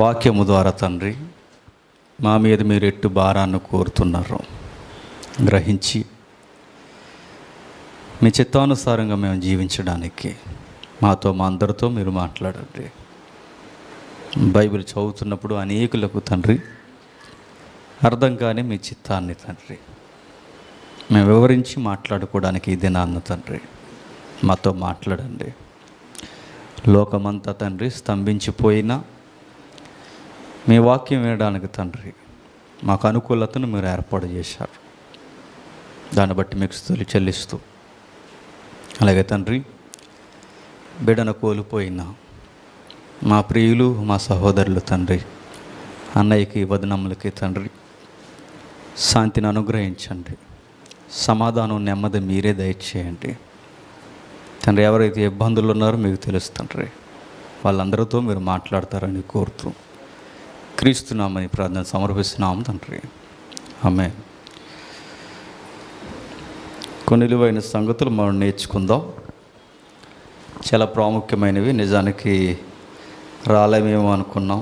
వాక్యము ద్వారా తండ్రి మా మీద మీరు ఎట్టు భారాన్ని కోరుతున్నారు గ్రహించి మీ చిత్తానుసారంగా మేము జీవించడానికి మాతో మా అందరితో మీరు మాట్లాడండి. బైబిల్ చదువుతున్నప్పుడు అనేకులకు తండ్రి అర్థం కాని మీ చిత్తాన్ని తండ్రి మేము వివరించి మాట్లాడుకోవడానికి ఇది నాన్న తండ్రి మాతో మాట్లాడండి. లోకమంతా తండ్రి స్తంభించిపోయినా మీ వాక్యం వినడానికి తండ్రి మాకు అనుకూలతను మీరు ఏర్పాటు చేశారు. దాన్ని బట్టి మీకు స్తుతులు చెల్లిస్తూ, అలాగే తండ్రి బిడ్డను కోల్పోయిన మా ప్రియులు మా సహోదరులు తండ్రి అన్నయ్యకి వదనములకి తండ్రి శాంతిని అనుగ్రహించండి. సమాధానం నెమ్మది మీరే దయచేయండి తండ్రి. ఎవరైతే ఇబ్బందులు ఉన్నారో మీకు తెలుసు తండ్రి, వాళ్ళందరితో మీరు మాట్లాడతారని కోరుతూ క్రీస్తున్నామని ప్రార్థన సమర్పిస్తున్నాము తండ్రి. ఆమేన్. కొన్ని విలువైన సంగతులు మనం నేర్చుకుందాం. చాలా ప్రాముఖ్యమైనవి. నిజానికి రాలేమేమో అనుకున్నాం,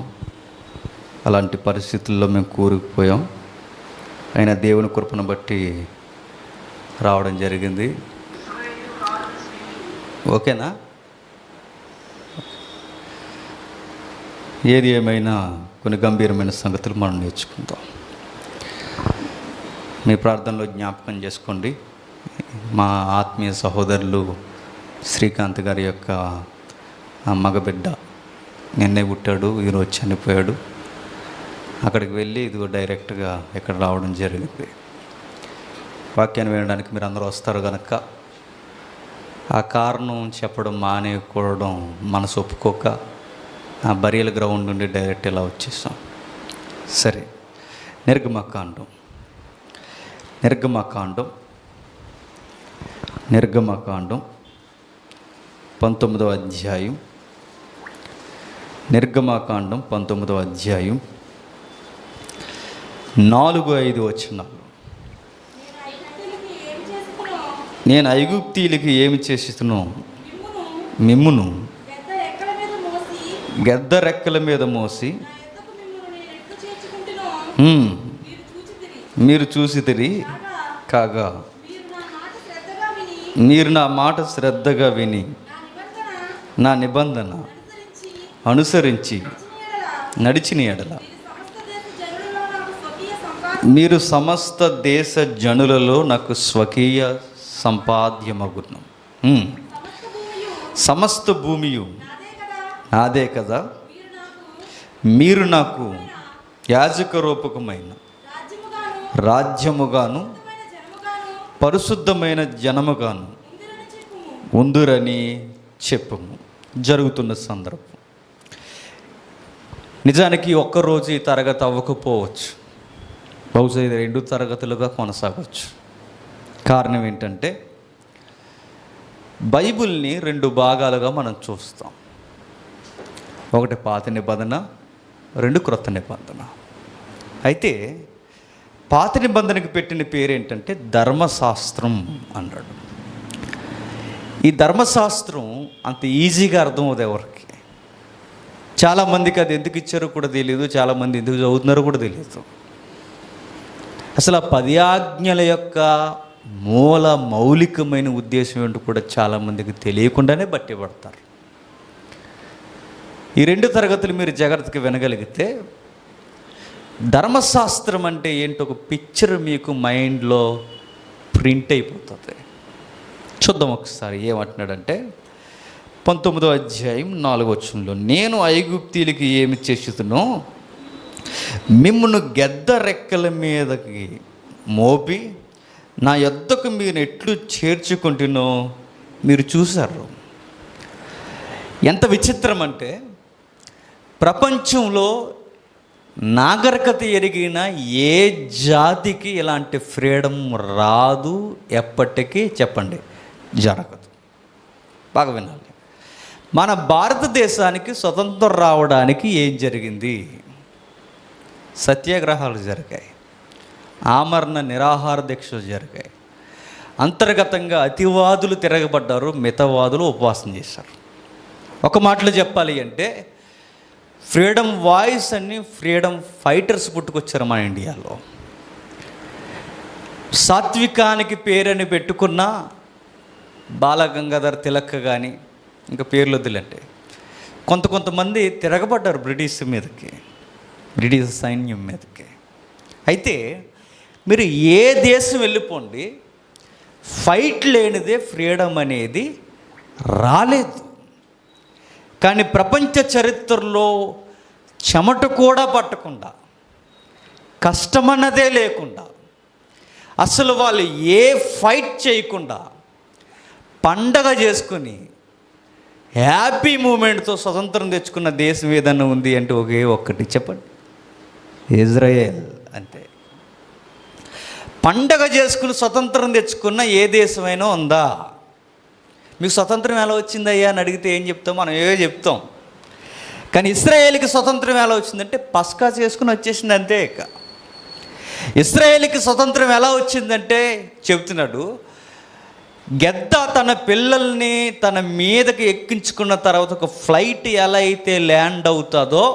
అలాంటి పరిస్థితుల్లో మేము కూరుకుపోయాం. అయినా దేవుని కృపను బట్టి రావడం జరిగింది. ఓకేనా? ఏది ఏమైనా కొన్ని గంభీరమైన సంగతులు మనం నేర్చుకుందాం. మీ ప్రార్థనలో జ్ఞాపకం చేసుకోండి. మా ఆత్మీయ సహోదరులు శ్రీకాంత్ గారి యొక్క మగబిడ్డ నిన్నే పుట్టాడు, ఈరోజు చనిపోయాడు. అక్కడికి వెళ్ళి ఇదిగో డైరెక్ట్గా ఇక్కడ రావడం జరిగింది. వాక్యాన్ని వినడానికి మీరు అందరూ వస్తారు కనుక ఆ కారణం చెప్పడం మానేయకూడడం మనసు ఒప్పుకోక ఆ బరియల గ్రౌండ్ నుండి డైరెక్ట్ ఇలా వచ్చేసాం. సరే, నిర్గమకాండం 19వ అధ్యాయం. నిర్గమకాండం 19వ అధ్యాయం 4-5 వచనాలు. నేను ఐగుప్తీయులకి ఏమి చేసినో మిమ్మును గెద్ద రెక్కల మీద మోసి మీరు చూసితిరి కాగా, మీరు నా మాట శ్రద్ధగా విని నా నిబంధన అనుసరించి నడిచిన ఎడల మీరు సమస్త దేశ జనులలో నాకు స్వకీయ సంపాద్యమగును. సమస్త భూమియు నాదే కదా. మీరు నాకు యాజక రూపకమైన రాజ్యముగాను పరిశుద్ధమైన జనముగాను ఉందురని చెప్పము. జరుగుతున్న సందర్భం. నిజానికి ఒక్కరోజు ఈ తరగతి అవ్వకపోవచ్చు, బహుశా ఇది 2 తరగతులుగా కొనసాగవచ్చు. కారణం ఏంటంటే బైబిల్ని 2 భాగాలుగా మనం చూస్తాం. ఒకటి పాత నిబంధన, 2 క్రొత్త నిబంధన. అయితే పాత నిబంధనకు పెట్టిన పేరు ఏంటంటే ధర్మశాస్త్రం అన్నాడు. ఈ ధర్మశాస్త్రం అంత ఈజీగా అర్థం అవుతుంది ఎవరికి. చాలామందికి అది ఎందుకు ఇచ్చారో కూడా తెలియదు, చాలామంది ఎందుకు చదువుతున్నారో కూడా తెలియదు. అసలు ఆ 10 ఆజ్ఞల యొక్క మూల మౌలికమైన ఉద్దేశం ఏంటో కూడా చాలామందికి తెలియకుండానే బట్టి పడతారు. ఈ 2 తరగతులు మీరు జాగ్రత్తగా వినగలిగితే ధర్మశాస్త్రం అంటే ఏంటో ఒక పిక్చర్ మీకు మైండ్లో ప్రింట్ అయిపోతుంది. చూద్దాం ఒకసారి ఏమంటున్నాడంటే 19వ అధ్యాయం 4వ వచనంలో, నేను ఐగుప్తీయులకి ఏమి చేసినో మిమ్మును గెద్ద రెక్కల మీదకి మోపి నా యొద్దకు మీరు ఎట్లు చేర్చుకుంటునో మీరు చూశారు. ఎంత విచిత్రం అంటే ప్రపంచంలో నాగరికత ఎరిగిన ఏ జాతికి ఇలాంటి ఫ్రీడమ్ రాదు, ఎప్పటికీ చెప్పండి జరగదు. బాగా వినాలి. మన భారతదేశానికి స్వతంత్రం రావడానికి ఏం జరిగింది? సత్యాగ్రహాలు జరిగాయి, ఆమరణ నిరాహార దీక్షలు జరిగాయి. అంతర్గతంగా అతివాదులు తిరగబడ్డారు, మితవాదులు ఉపవాసం చేశారు. ఒక మాటలో చెప్పాలి అంటే ఫ్రీడమ్ వాయిస్ అని ఫ్రీడమ్ ఫైటర్స్ పుట్టుకొచ్చారు మన ఇండియాలో. సాత్వికానికి పేరని పెట్టుకున్న బాలగంగాధర్ తిలక్ కానీ ఇంకా పేర్లు వద్దులంటే కొంతమంది తిరగబడ్డారు బ్రిటిష్ సైన్యం మీదకి. అయితే మీరు ఏ దేశం వెళ్ళిపోండి, ఫైట్ లేనిదే ఫ్రీడమ్ అనేది రాలేదు. కానీ ప్రపంచ చరిత్రలో చెమట కూడా పట్టకుండా, కష్టమన్నదే లేకుండా, అసలు వాళ్ళు ఏ ఫైట్ చేయకుండా పండగ చేసుకుని హ్యాపీ మూమెంట్తో స్వతంత్రం తెచ్చుకున్న దేశం ఏదన్నా ఉంది అంటే ఒకే ఒక్కటి చెప్పండి, ఇజ్రాయెల్. అంతే. పండగ చేసుకుని స్వతంత్రం తెచ్చుకున్న ఏ దేశమైనా ఉందా? మీకు స్వతంత్రం ఎలా వచ్చిందయ్యా అని అడిగితే ఏం చెప్తాం? మనం ఏవో చెప్తాం. కానీ ఇజ్రాయేల్కి స్వతంత్రం ఎలా వచ్చిందంటే పస్కా చేసుకుని వచ్చేసింది, అంతే. ఇక ఇజ్రాయేల్కి స్వతంత్రం ఎలా వచ్చిందంటే చెప్తున్నాడు, గెద్ద తన పిల్లల్ని తన మీదకి ఎక్కించుకున్న తర్వాత ఒక ఫ్లైట్ ఎలా అయితే ల్యాండ్ అవుతుందో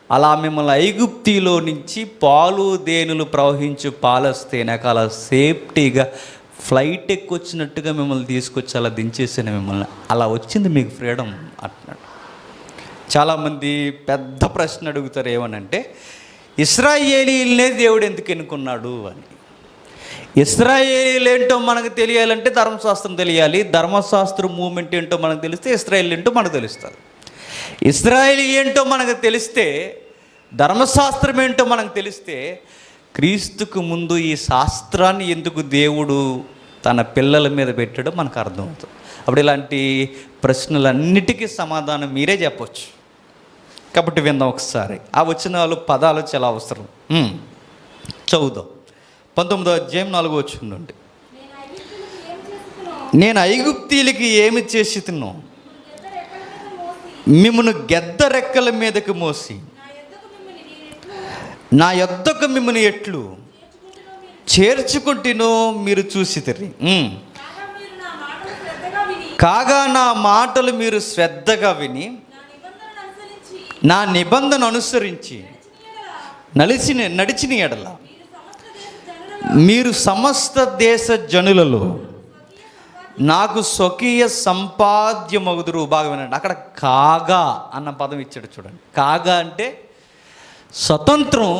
అలా మిమ్మల్ని ఐగుప్తిలో నుంచి పాలు దేనులు ప్రవహించు పాలస్తేనాక అలా సేఫ్టీగా ఫ్లైట్ ఎక్కొచ్చినట్టుగా మిమ్మల్ని తీసుకొచ్చి అలా దించేసాను మిమ్మల్ని. అలా వచ్చింది మీకు ఫ్రీడమ్ అంటున్నాడు. చాలామంది పెద్ద ప్రశ్న అడుగుతారు, ఏమనంటే ఇశ్రాయేలీలనే దేవుడు ఎందుకు ఎన్నుకున్నాడు అని. ఇశ్రాయేలీలు ఏంటో మనకు తెలియాలంటే ధర్మశాస్త్రం తెలియాలి. ధర్మశాస్త్రం మూమెంట్ ఏంటో మనకు తెలిస్తే ఇశ్రాయేల్ ఏంటో మనకు తెలుస్తుంది. ఇశ్రాయేల్ ఏంటో మనకు తెలిస్తే, ధర్మశాస్త్రం ఏంటో మనకు తెలిస్తే, క్రీస్తుకు ముందు ఈ శాస్త్రాన్ని ఎందుకు దేవుడు తన పిల్లల మీద పెట్టాడో మనకు అర్థమవుతుంది. అప్పుడు ఇలాంటి ప్రశ్నలన్నిటికీ సమాధానం మీరే చెప్పవచ్చు. కాబట్టి విందాం ఒకసారి. ఆ వచనాలు పదాలు చాలా అవసరం. చదువుదాం. 19వ అధ్యాయం 4వ వచనం నుండి. నేను ఐగుప్తీయులకి ఏమి చేసి తిన్నాం, మిమ్మల్ని గెద్ద రెక్కల మీదకి మోసి నా యొద్దకు మిమ్మల్ని ఎట్లు చేర్చుకుంటేనో మీరు చూసితిరి. కాగా నా మాటలు మీరు శ్రద్ధగా విని నా నిబంధన అనుసరించి నడిచిన ఎడల మీరు సమస్త దేశ జనులలో నాకు స్వకీయ సంపాద్యమగుదురు. బాగా వినండి, అక్కడ కాగా అన్న పదం ఇచ్చాడు చూడండి. కాగా అంటే స్వతంత్రం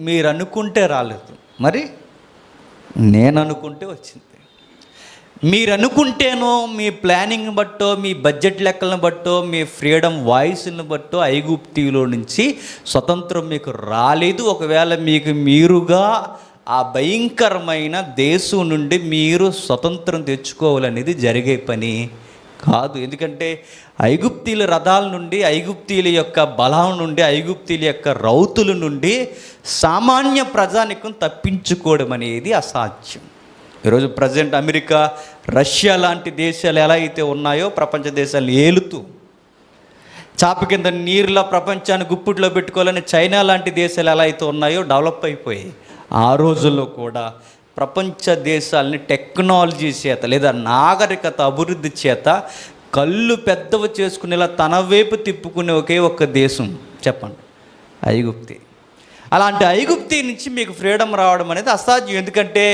మీరు అనుకుంటే రాలేదు, మరి నేను అనుకుంటే వచ్చింది. మీరు అనుకుంటేనో, మీ ప్లానింగ్ బట్టో, మీ బడ్జెట్ లెక్కలను బట్టో, మీ ఫ్రీడమ్ వాయిస్ని బట్టో ఐగుప్తిలో నుంచి స్వతంత్రం మీకు రాలేదు. ఒకవేళ మీకు మీరుగా ఆ భయంకరమైన దేశం నుండి మీరు స్వతంత్రం తెచ్చుకోవాలనేది జరిగే పని కాదు. ఎందుకంటే ఐగుప్తీయుల రథాల నుండి, ఐగుప్తీయుల యొక్క బలం నుండి, ఐగుప్తీయుల యొక్క రౌతుల నుండి సామాన్య ప్రజానికం తప్పించుకోవడం అనేది అసాధ్యం. ఈరోజు ప్రజెంట్ అమెరికా, రష్యా లాంటి దేశాలు ఎలా అయితే ఉన్నాయో ప్రపంచ దేశాలను ఏలుతూ చాప కింద నీరులా ప్రపంచాన్ని గుప్పిట్లో పెట్టుకోవాలని చైనా లాంటి దేశాలు ఎలా అయితే ఉన్నాయో డెవలప్ అయిపోయాయి. ఆ రోజుల్లో కూడా ప్రపంచ దేశాలని టెక్నాలజీ చేత లేదా నాగరికత అభివృద్ధి చేత కళ్ళు పెద్దవి చేసుకునేలా తన వైపు తిప్పుకునే ఒకే ఒక్క దేశం చెప్పండి, ఐగుప్తి. అలాంటి ఐగుప్తి నుంచి మీకు ఫ్రీడమ్ రావడం అనేది అసాధ్యం. ఎందుకంటే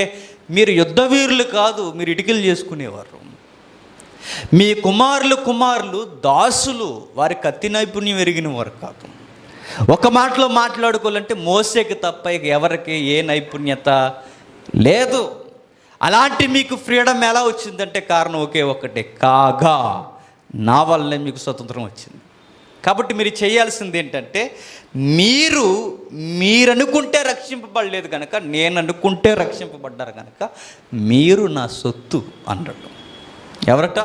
మీరు యుద్ధ వీరులు కాదు, మీరు ఇటుకలు చేసుకునేవారు. మీ కుమారులు దాసులు, వారి కత్తి నైపుణ్యం ఎరిగిన వారు కాదు. ఒక మాటలో మాట్లాడుకోవాలంటే మోసేకి తప్ప ఇక ఎవరికి ఏ నైపుణ్యత లేదు. అలాంటి మీకు ఫ్రీడమ్ ఎలా వచ్చిందంటే కారణం ఒకే ఒక్కటే, కాగా నా వల్లనే మీకు స్వతంత్రం వచ్చింది. కాబట్టి మీరు చేయాల్సింది ఏంటంటే, మీరు అనుకుంటే రక్షింపబడలేదు కనుక, నేను అనుకుంటే రక్షింపబడ్డారు కనుక మీరు నా సొత్తు అన్నట్టు. ఎవరట?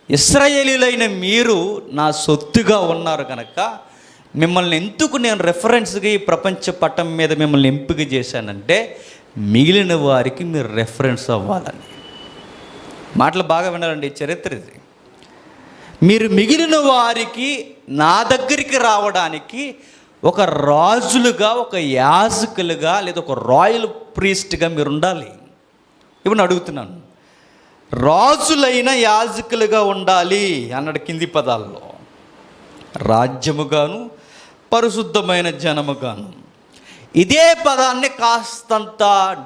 ఇశ్రాయేలీలైన మీరు నా సొత్తుగా ఉన్నారు కనుక మిమ్మల్ని ఎందుకు నేను రెఫరెన్స్గా ఈ ప్రపంచ పటం మీద మిమ్మల్ని ఎంపిక చేశానంటే మిగిలిన వారికి మీరు రెఫరెన్స్ అవ్వాలని. మాటలు బాగా వినాలండి, చరిత్ర ఇది. మీరు మిగిలిన వారికి నా దగ్గరికి రావడానికి ఒక రాజులుగా, ఒక యాజకులుగా, లేదా ఒక రాయల్ ప్రీస్ట్గా మీరు ఉండాలి. ఇప్పుడు నేను అడుగుతున్నాను, రాజులైన యాజకులుగా ఉండాలి అన్నాడు కింది పదాల్లో. రాజ్యముగాను పరిశుద్ధమైన జనముగాను. ఇదే పదాన్ని కాస్తంత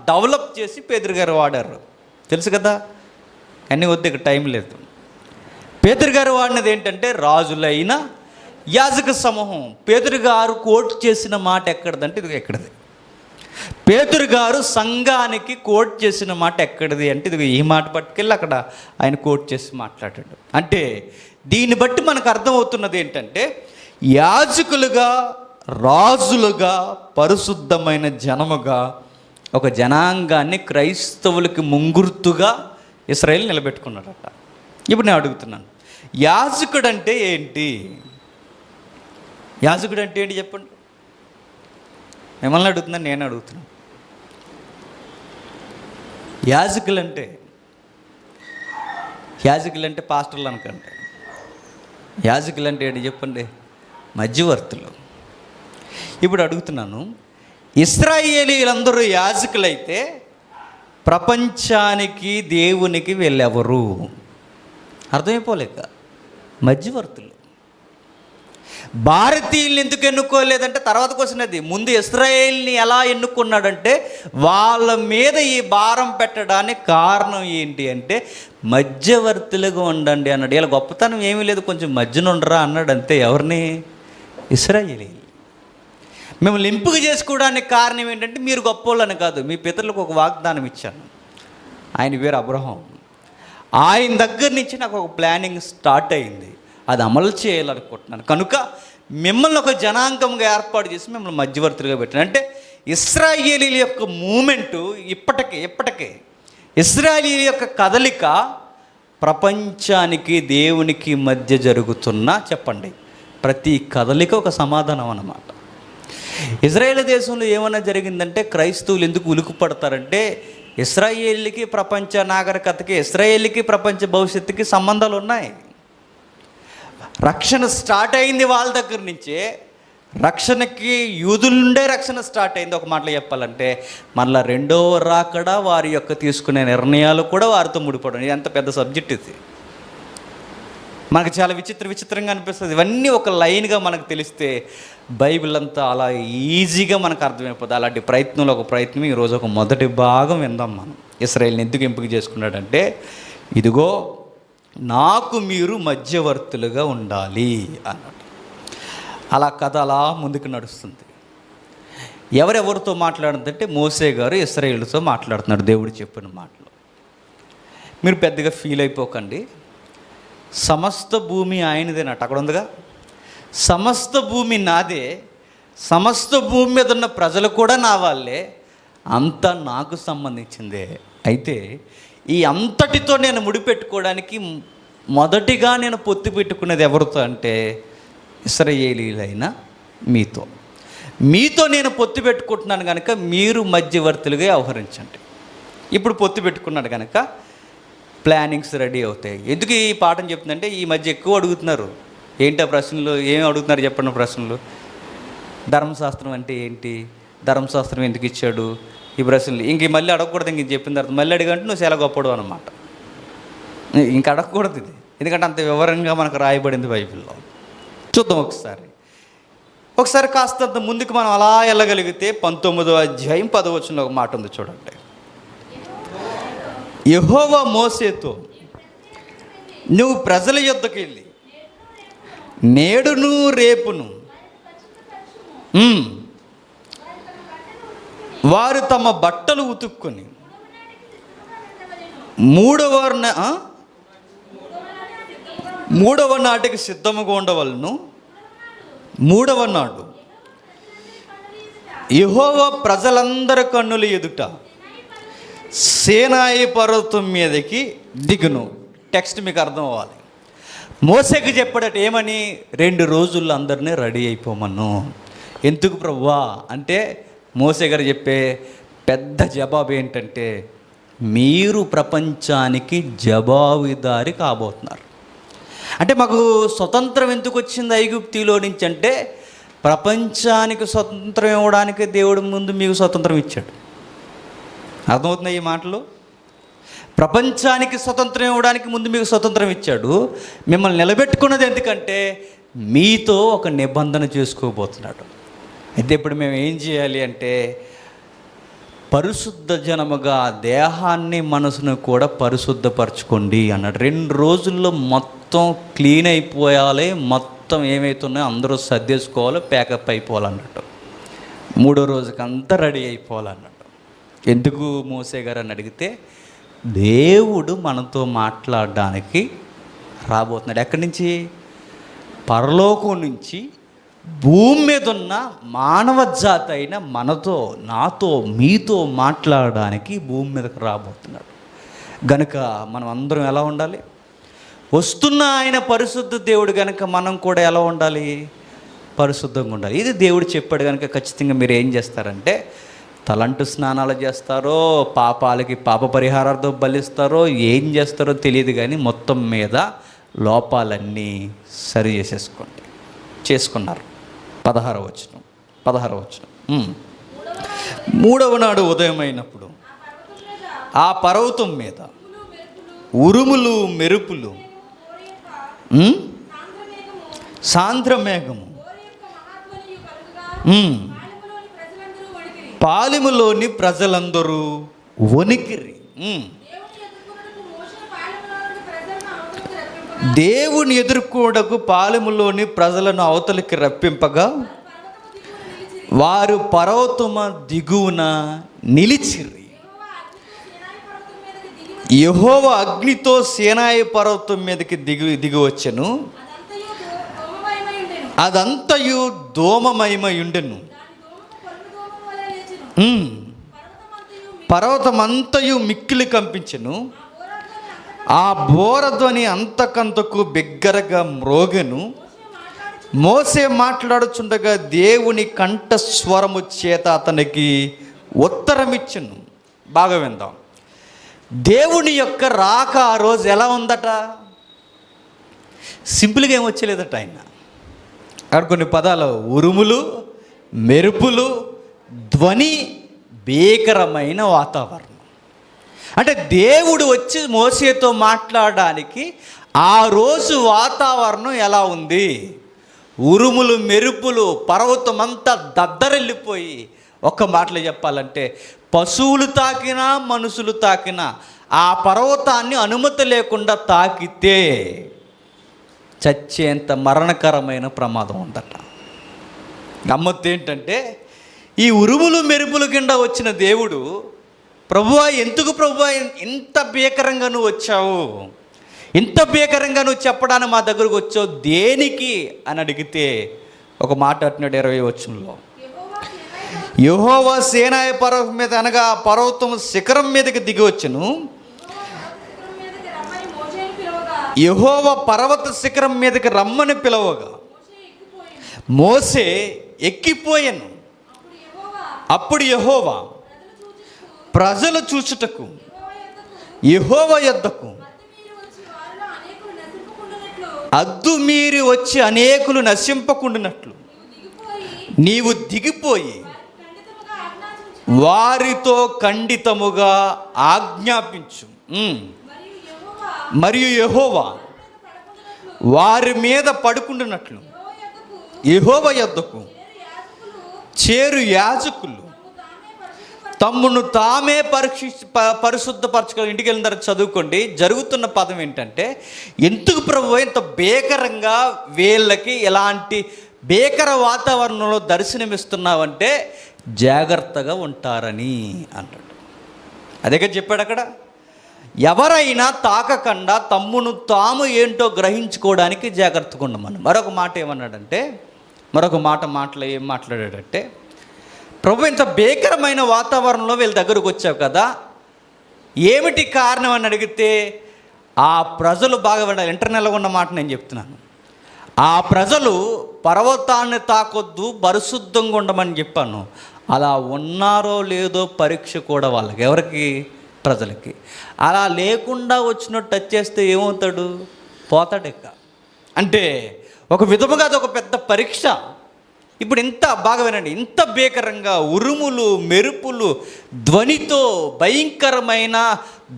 డెవలప్ చేసి పేతురు గారు వాడారు. తెలుసు కదా, అన్నీ వద్దు, ఇక టైం లేదు. పేతురు గారు వాడినది ఏంటంటే రాజులైన యాజక సమూహం. పేతురు గారు కోట్ చేసిన మాట ఎక్కడిదంటే ఇది ఎక్కడిది. పేతురు గారు సంఘానికి కోట్ చేసిన మాట ఎక్కడిది అంటే ఇది ఈ మాట పట్టుకెళ్ళి అక్కడ ఆయన కోట్ చేసి మాట్లాడాడు. అంటే దీన్ని బట్టి మనకు అర్థమవుతున్నది ఏంటంటే యాజకులుగా, రాజులుగా, పరిశుద్ధమైన జనముగా ఒక జనాంగాన్ని క్రైస్తవులకి ముంగుర్తుగా ఇశ్రాయేలు నిలబెట్టుకున్నాడట. ఇప్పుడు నేను అడుగుతున్నాను, యాజకుడు అంటే ఏంటి? యాజకుడు అంటే ఏంటి చెప్పండి. మిమ్మల్ని అడుగుతున్నాను, నేను అడుగుతున్నాను. యాజకులంటే పాస్టర్లు అనుకంటే, యాజకులంటే ఏంటి చెప్పండి? మధ్యవర్తులు. ఇప్పుడు అడుగుతున్నాను, ఇశ్రాయేలీలందరూ యాజకులైతే ప్రపంచానికి, దేవునికి వీళ్ళెవరు? అర్థమైపోలేక మధ్యవర్తులు. భారతీయుల్ని ఎందుకు ఎన్నుకోలేదంటే తర్వాత క్వశ్చన్ అది. ముందు ఇశ్రాయేల్ని ఎలా ఎన్నుకున్నాడంటే వాళ్ళ మీద ఈ భారం పెట్టడానికి కారణం ఏంటి అంటే మధ్యవర్తులుగా ఉండండి అన్నాడు. ఇలా గొప్పతనం ఏమీ లేదు, కొంచెం మధ్యన ఉండరా అన్నాడు అంతే. ఎవరిని? ఇశ్రాయేలీలు. మిమ్మల్ని ఎంపిక చేసుకోవడానికి కారణం ఏంటంటే మీరు గొప్పోళ్ళని కాదు, మీ పితరులకు ఒక వాగ్దానం ఇచ్చాను. ఆయన పేరు అబ్రహాం. ఆయన దగ్గర నుంచి నాకు ఒక ప్లానింగ్ స్టార్ట్ అయింది, అది అమలు చేయాలనుకుంటున్నాను. కనుక మిమ్మల్ని ఒక జనాంగంగా ఏర్పాటు చేసి మిమ్మల్ని మధ్యవర్తులుగా పెట్టాను. అంటే ఇశ్రాయేలీల యొక్క మూమెంటు ఇప్పటికే ఇశ్రాయేలీల యొక్క కదలిక ప్రపంచానికి, దేవునికి మధ్య జరుగుతున్న చెప్పండి ప్రతి కదలిక ఒక సమాధానం అన్నమాట. ఇజ్రాయేల్ దేశంలో ఏమైనా జరిగిందంటే క్రైస్తవులు ఎందుకు ఉలికి పడతారంటే ఇశ్రాయేలీకి ప్రపంచ నాగరికతకి, ఇశ్రాయేలీకి ప్రపంచ భవిష్యత్తుకి సంబంధాలు ఉన్నాయి. రక్షణ స్టార్ట్ అయింది వాళ్ళ దగ్గర నుంచే. రక్షణకి యూదుల నుండే రక్షణ స్టార్ట్ అయింది. ఒక మాటలో చెప్పాలంటే మళ్ళీ రెండో రాకడ, వారి యొక్క తీసుకునే నిర్ణయాలు కూడా వారితో ముడిపడం. ఇది ఎంత పెద్ద సబ్జెక్ట్ ఇది. మనకు చాలా విచిత్రంగా అనిపిస్తుంది. ఇవన్నీ ఒక లైన్గా మనకు తెలిస్తే బైబిల్ అంతా అలా ఈజీగా మనకు అర్థమైపోతుంది. అలాంటి ప్రయత్నంలో ఒక ప్రయత్నం ఈరోజు ఒక మొదటి భాగం విందాం మనం. ఇశ్రాయేల్ని ఎందుకు ఎంపిక చేసుకున్నాడంటే ఇదిగో నాకు మీరు మధ్యవర్తులుగా ఉండాలి అన్నాడు. అలా కథ అలా ముందుకు నడుస్తుంది. ఎవరెవరితో మాట్లాడుతుందంటే మోసే గారు ఇశ్రాయేలుతో మాట్లాడుతున్నాడు దేవుడు చెప్పిన మాటలు. మీరు పెద్దగా ఫీల్ అయిపోకండి. సమస్త భూమి ఆయనదేనట. అక్కడ ఉందిగా, సమస్త భూమి నాదే, సమస్త భూమి మీద ఉన్న ప్రజలు కూడా నా వాళ్ళే, అంతా నాకు సంబంధించిందే. అయితే ఈ అంతటితో నేను ముడిపెట్టుకోవడానికి మొదటిగా నేను పొత్తు పెట్టుకునేది ఎవరితో అంటే ఇశ్రాయేలీలైన మీతో నేను పొత్తు పెట్టుకుంటున్నాను కనుక మీరు మధ్యవర్తులుగా వ్యవహరించండి. ఇప్పుడు పొత్తు పెట్టుకున్నాడు కనుక ప్లానింగ్స్ రెడీ అవుతాయి. ఎందుకు ఈ పాఠం చెప్తుందంటే ఈ మధ్య ఎక్కువ అడుగుతున్నారు. ఏంటి ఆ ప్రశ్నలు? ఏమి అడుగుతున్నారు చెప్పండి ప్రశ్నలు. ధర్మశాస్త్రం అంటే ఏంటి, ధర్మశాస్త్రం ఎందుకు ఇచ్చాడు, ఈ ప్రశ్నలు ఇంక మళ్ళీ అడగకూడదు. ఇంక చెప్పిన తర్వాత మళ్ళీ అడిగంటే నువ్వు చాలా గొప్పడు అనమాట. ఇంక అడగకూడదు ఇది, ఎందుకంటే అంత వివరంగా మనకు రాయబడింది బైబిల్లో. చూద్దాం ఒకసారి కాస్తంత ముందుకు మనం అలా వెళ్ళగలిగితే 19వ అధ్యాయం 10వ వచనంలో ఒక మాట ఉంది చూడండి. యెహోవా మోసేతో నువ్వు ప్రజల యొద్దకు వెళ్ళి నేడును రేపును వారు తమ బట్టలు ఉతుక్కొని మూడవ నాటికి సిద్ధముగా ఉండవలను. మూడవ నాడు యెహోవా ప్రజలందరి కన్నుల ఎదుట సీనాయి పర్వతం మీదకి దిగును. టెక్స్ట్ మీకు అర్థం అవ్వాలి. మోసేకి చెప్పాడట ఏమని? 2 రోజుల్లో అందరినీ రెడీ అయిపోమను. ఎందుకు ప్రభువా అంటే మోసే గారు చెప్పే పెద్ద జవాబు ఏంటంటే మీరు ప్రపంచానికి జవాబుదారి కాబోతున్నారు. అంటే మాకు స్వతంత్రం ఎందుకు వచ్చింది ఐగుప్తిలో నుంచి అంటే ప్రపంచానికి స్వతంత్రం ఇవ్వడానికి దేవుడి ముందు మీకు స్వతంత్రం ఇచ్చాడు. అర్థమవుతున్నాయి ఈ మాటలు? ప్రపంచానికి స్వతంత్రం ఇవ్వడానికి ముందు మీకు స్వతంత్రం ఇచ్చాడు. మిమ్మల్ని నిలబెట్టుకున్నది ఎందుకంటే మీతో ఒక నిబంధన చేసుకోబోతున్నాడు. అయితే ఇప్పుడు మేము ఏం చేయాలి అంటే పరిశుద్ధ జనముగా దేహాన్ని మనసును కూడా పరిశుద్ధపరచుకోండి అన్నాడు. 2 రోజుల్లో మొత్తం క్లీన్ అయిపోయాలి, మొత్తం ఏమవుతున్నాయో అందరూ సర్దేసుకోవాలి, ప్యాకప్ అయిపోవాలన్నట్టు. 3వ రోజుకి అంతా రెడీ అయిపోవాలన్నట్టు. ఎందుకు మోసే గారు అని అడిగితే దేవుడు మనతో మాట్లాడడానికి రాబోతున్నాడు. ఎక్కడి నుంచి? పరలోకం నుంచి భూమి మీద ఉన్న మానవ జాతి అయిన మనతో, నాతో, మీతో మాట్లాడడానికి భూమి మీదకి రాబోతున్నాడు. గనుక మనం అందరం ఎలా ఉండాలి? వస్తున్న ఆయన పరిశుద్ధ దేవుడు కనుక మనం కూడా ఎలా ఉండాలి? పరిశుద్ధంగా ఉండాలి. ఇది దేవుడు చెప్పాడు కనుక ఖచ్చితంగా మీరు ఏం చేస్తారంటే తలంటు స్నానాలు చేస్తారో, పాపాలకి పాప పరిహారార్థం బలిస్తారో, ఏం చేస్తారో తెలియదు, కానీ మొత్తం మీద లోపాలన్నీ సరి చేసుకున్నారు. 16వ వచనం. 3వ నాడు ఉదయమైనప్పుడు ఆ పర్వతం మీద ఉరుములు మెరుపులు, సాంద్రమేఘము, పాలెములోని ప్రజలందరూ వణికిరి. దేవుని ఎదుర్కోడకు పాలెములోని ప్రజలను అవతలికి రప్పింపగా వారు పర్వతము దిగువన నిలిచిరి. యెహోవా అగ్నితో సీనాయి పర్వతం మీదకి దిగి వచ్చెను. అదంతయు ధూమమయమయుండెను. పర్వతమంతయు మిక్కిలి కంపించెను. ఆ బోరధ్వని అంతకంతకు బిగ్గరగా మ్రోగెను. మోసే మాట్లాడుచుండగా దేవుని కంఠస్వరము చేత అతనికి ఉత్తరమిచ్చెను. బాగా విందాం. దేవుని యొక్క రాక ఆ రోజు ఎలా ఉందట? సింపుల్గా ఏం వచ్చలేదట. ఆయన అక్కడ కొన్ని పదాలు: ఉరుములు, మెరుపులు, ధ్వని, భీకరమైన వాతావరణం. అంటే దేవుడు వచ్చి మోసేతో మాట్లాడడానికి ఆ రోజు వాతావరణం ఎలా ఉంది? ఉరుములు, మెరుపులు, పర్వతం అంతా దద్దరెళ్ళిపోయి, ఒక్క మాటలో చెప్పాలంటే పశువులు తాకినా మనుషులు తాకినా ఆ పర్వతాన్ని అనుమతి లేకుండా తాకితే చచ్చేంత మరణకరమైన ప్రమాదం ఉందట. గమ్మత్తు ఏంటంటే ఈ ఉరుములు మెరుపుల కింద వచ్చిన దేవుడు, ప్రభువా ఎందుకు ప్రభువా ఇంత భీకరంగా నువ్వు వచ్చావు, ఇంత భీకరంగా నువ్వు చెప్పడానికి మా దగ్గరకు వచ్చావు దేనికి అని అడిగితే ఒక మాట అంటున్నాడు 20వ వచనంలో. యెహోవా సీనాయి పర్వతం మీద అనగా పర్వతం శిఖరం మీదకి దిగి వచ్చెను. యెహోవా పర్వత శిఖరం మీదకి రమ్మని పిలవగా మోసే ఎక్కిపోయాను. అప్పుడు యెహోవా ప్రజలు చూచుటకు యెహోవా యొద్దకు అద్దు మీరి వచ్చి అనేకులు నశింపకుండునట్లు నీవు దిగిపోయి వారితో ఖండితముగా ఆజ్ఞాపించు. మరియు యెహోవా వారి మీద పడుకుంటున్నట్లు యెహోవా యొద్దకు చేరు యాజకులు తమ్మును తామే పరిశుద్ధపరచుకోవాలి. ఇంటికి వెళ్ళిన తర్వాత చదువుకోండి. జరుగుతున్న పదం ఏంటంటే, ఎందుకు ప్రభువా ఇంత భీకరంగా వీళ్ళకి ఎలాంటి భీకర వాతావరణంలో దర్శనమిస్తున్నావంటే జాగ్రత్తగా ఉంటారని అన్నాడు. అదే చెప్పాడు అక్కడ. ఎవరైనా తాకకుండా తమ్మును తాము ఏంటో గ్రహించుకోవడానికి జాగ్రత్తగా ఉండమని. మరొక మాట ఏమన్నాడంటే, ఏం మాట్లాడాడంటే, ప్రభు ఇంత భీకరమైన వాతావరణంలో వీళ్ళ దగ్గరకు వచ్చావు కదా, ఏమిటి కారణం అని అడిగితే ఆ ప్రజలు బాగా వినాలి. ఇంటర్నల్గా ఉన్న మాట నేను చెప్తున్నాను. ఆ ప్రజలు పర్వతాన్ని తాకొద్దు, పరిశుద్ధంగా ఉండమని చెప్పాను. అలా ఉన్నారో లేదో పరీక్ష కూడా వాళ్ళకి, ఎవరికి? ప్రజలకి. అలా లేకుండా వచ్చినట్టు టచ్ చేస్తే ఏమవుతాడు? పోతాడు ఇక. అంటే ఒక విధముగా అది ఒక పెద్ద పరీక్ష. ఇప్పుడు ఇంత బాగా వినండి, ఇంత భీకరంగా ఉరుములు మెరుపులు ధ్వనితో భయంకరమైన